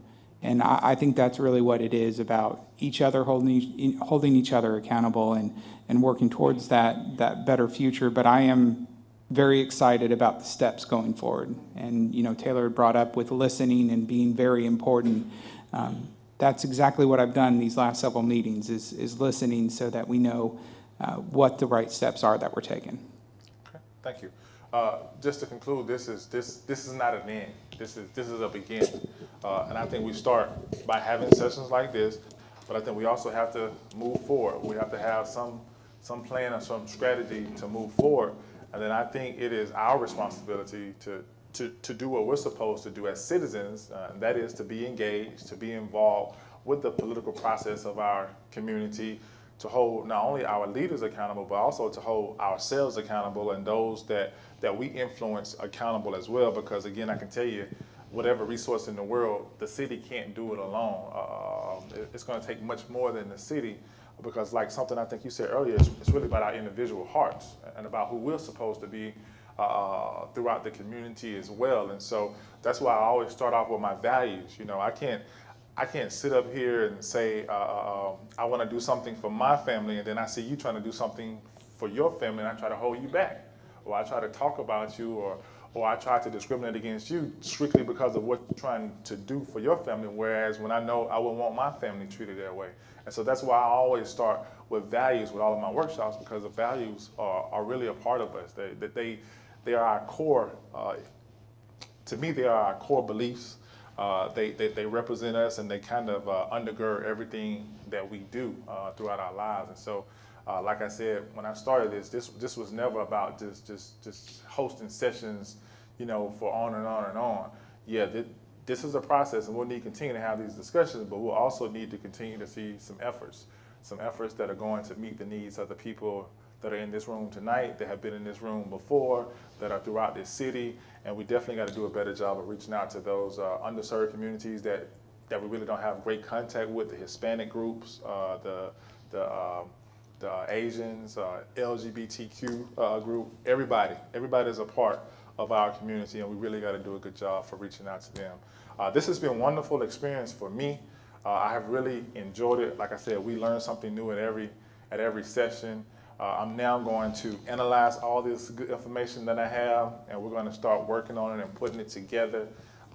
And I think that's really what it is about, each other holding each other accountable and working towards that better future. But I am very excited about the steps going forward. And, Taylor had brought up with listening and being very important. That's exactly what I've done in these last several meetings, is listening so that we know what the right steps are that we're taking. Okay, thank you. Just to conclude, this is not an end. This is a beginning. And I think we start by having sessions like this, but I think we also have to move forward. We have to have some plan or some strategy to move forward. And then I think it is our responsibility to do what we're supposed to do as citizens, and that is to be engaged, to be involved with the political process of our community, to hold not only our leaders accountable, but also to hold ourselves accountable and those that we influence accountable as well. Because again, I can tell you, whatever resource in the world, the city can't do it alone. It's going to take much more than the city, because like something I think you said earlier, it's really about our individual hearts and about who we're supposed to be throughout the community as well. And so that's why I always start off with my values. I can't sit up here and say, I want to do something for my family, and then I see you trying to do something for your family, and I try to hold you back, or I try to talk about you, or I try to discriminate against you strictly because of what you're trying to do for your family, whereas when I know I wouldn't want my family treated that way. And so that's why I always start with values with all of my workshops, because the values are really a part of us. They are our core, to me, they are our core beliefs. They represent us, and they kind of undergird everything that we do throughout our lives. And so, like I said, when I started this was never about just hosting sessions, for on and on and on. Yeah, this is a process, and we'll need to continue to have these discussions, but we'll also need to continue to see some efforts that are going to meet the needs of the people that are in this room tonight, that have been in this room before, that are throughout this city. And we definitely got to do a better job of reaching out to those underserved communities that we really don't have great contact with, the Hispanic groups, the Asians, LGBTQ group, everybody is a part of our community, and we really got to do a good job for reaching out to them. This has been a wonderful experience for me. I have really enjoyed it. Like I said, we learn something new at every session. I'm now going to analyze all this good information that I have, and we're going to start working on it and putting it together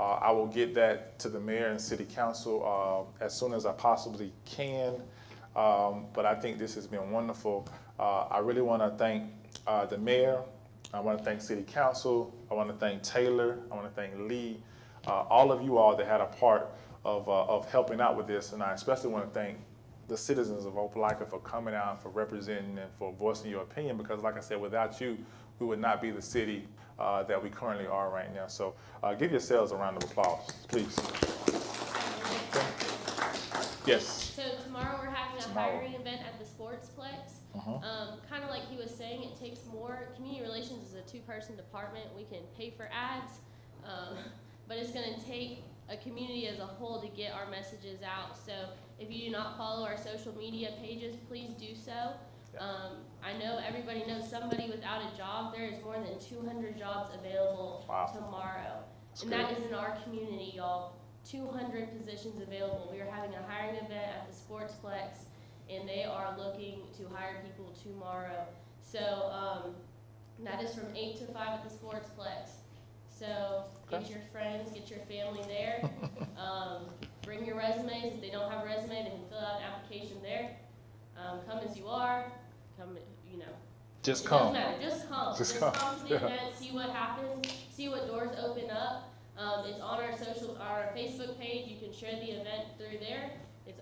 I will get that to the mayor and city council as soon as I possibly can. But I think this has been wonderful. I really want to thank the mayor. I want to thank city council. I want to thank Taylor. I want to thank Lee. All of you all that had a part of helping out with this. And I especially want to thank the citizens of Opelika for coming out, for representing, and for voicing your opinion, because like I said, without you, we would not be the city that we currently are right now. So give yourselves a round of applause, please. Yes. So tomorrow we're having a hiring event at the Sportsplex. Kind of like he was saying, it takes more. Community relations is a two-person department. We can pay for ads, but it's going to take a community as a whole to get our messages out. So if you do not follow our social media pages, please do so. I know everybody knows somebody without a job. There is more than 200 jobs available tomorrow. And that is in our community, y'all. 200 positions available. We are having a hiring event at the Sportsplex, and they are looking to hire people tomorrow. So that is from 8 to 5 at the Sportsplex. So get your friends, get your family there. Bring your resumes. If they don't have a resume, they can fill out an application there. Come as you are. Come, you know. Just it come. Doesn't matter. Just come. Just come to the event. See what happens. See what doors open up. It's on our Facebook page. You can share the event through there.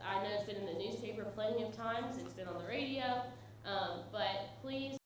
I know it's been in the newspaper plenty of times. It's been on the radio. But please.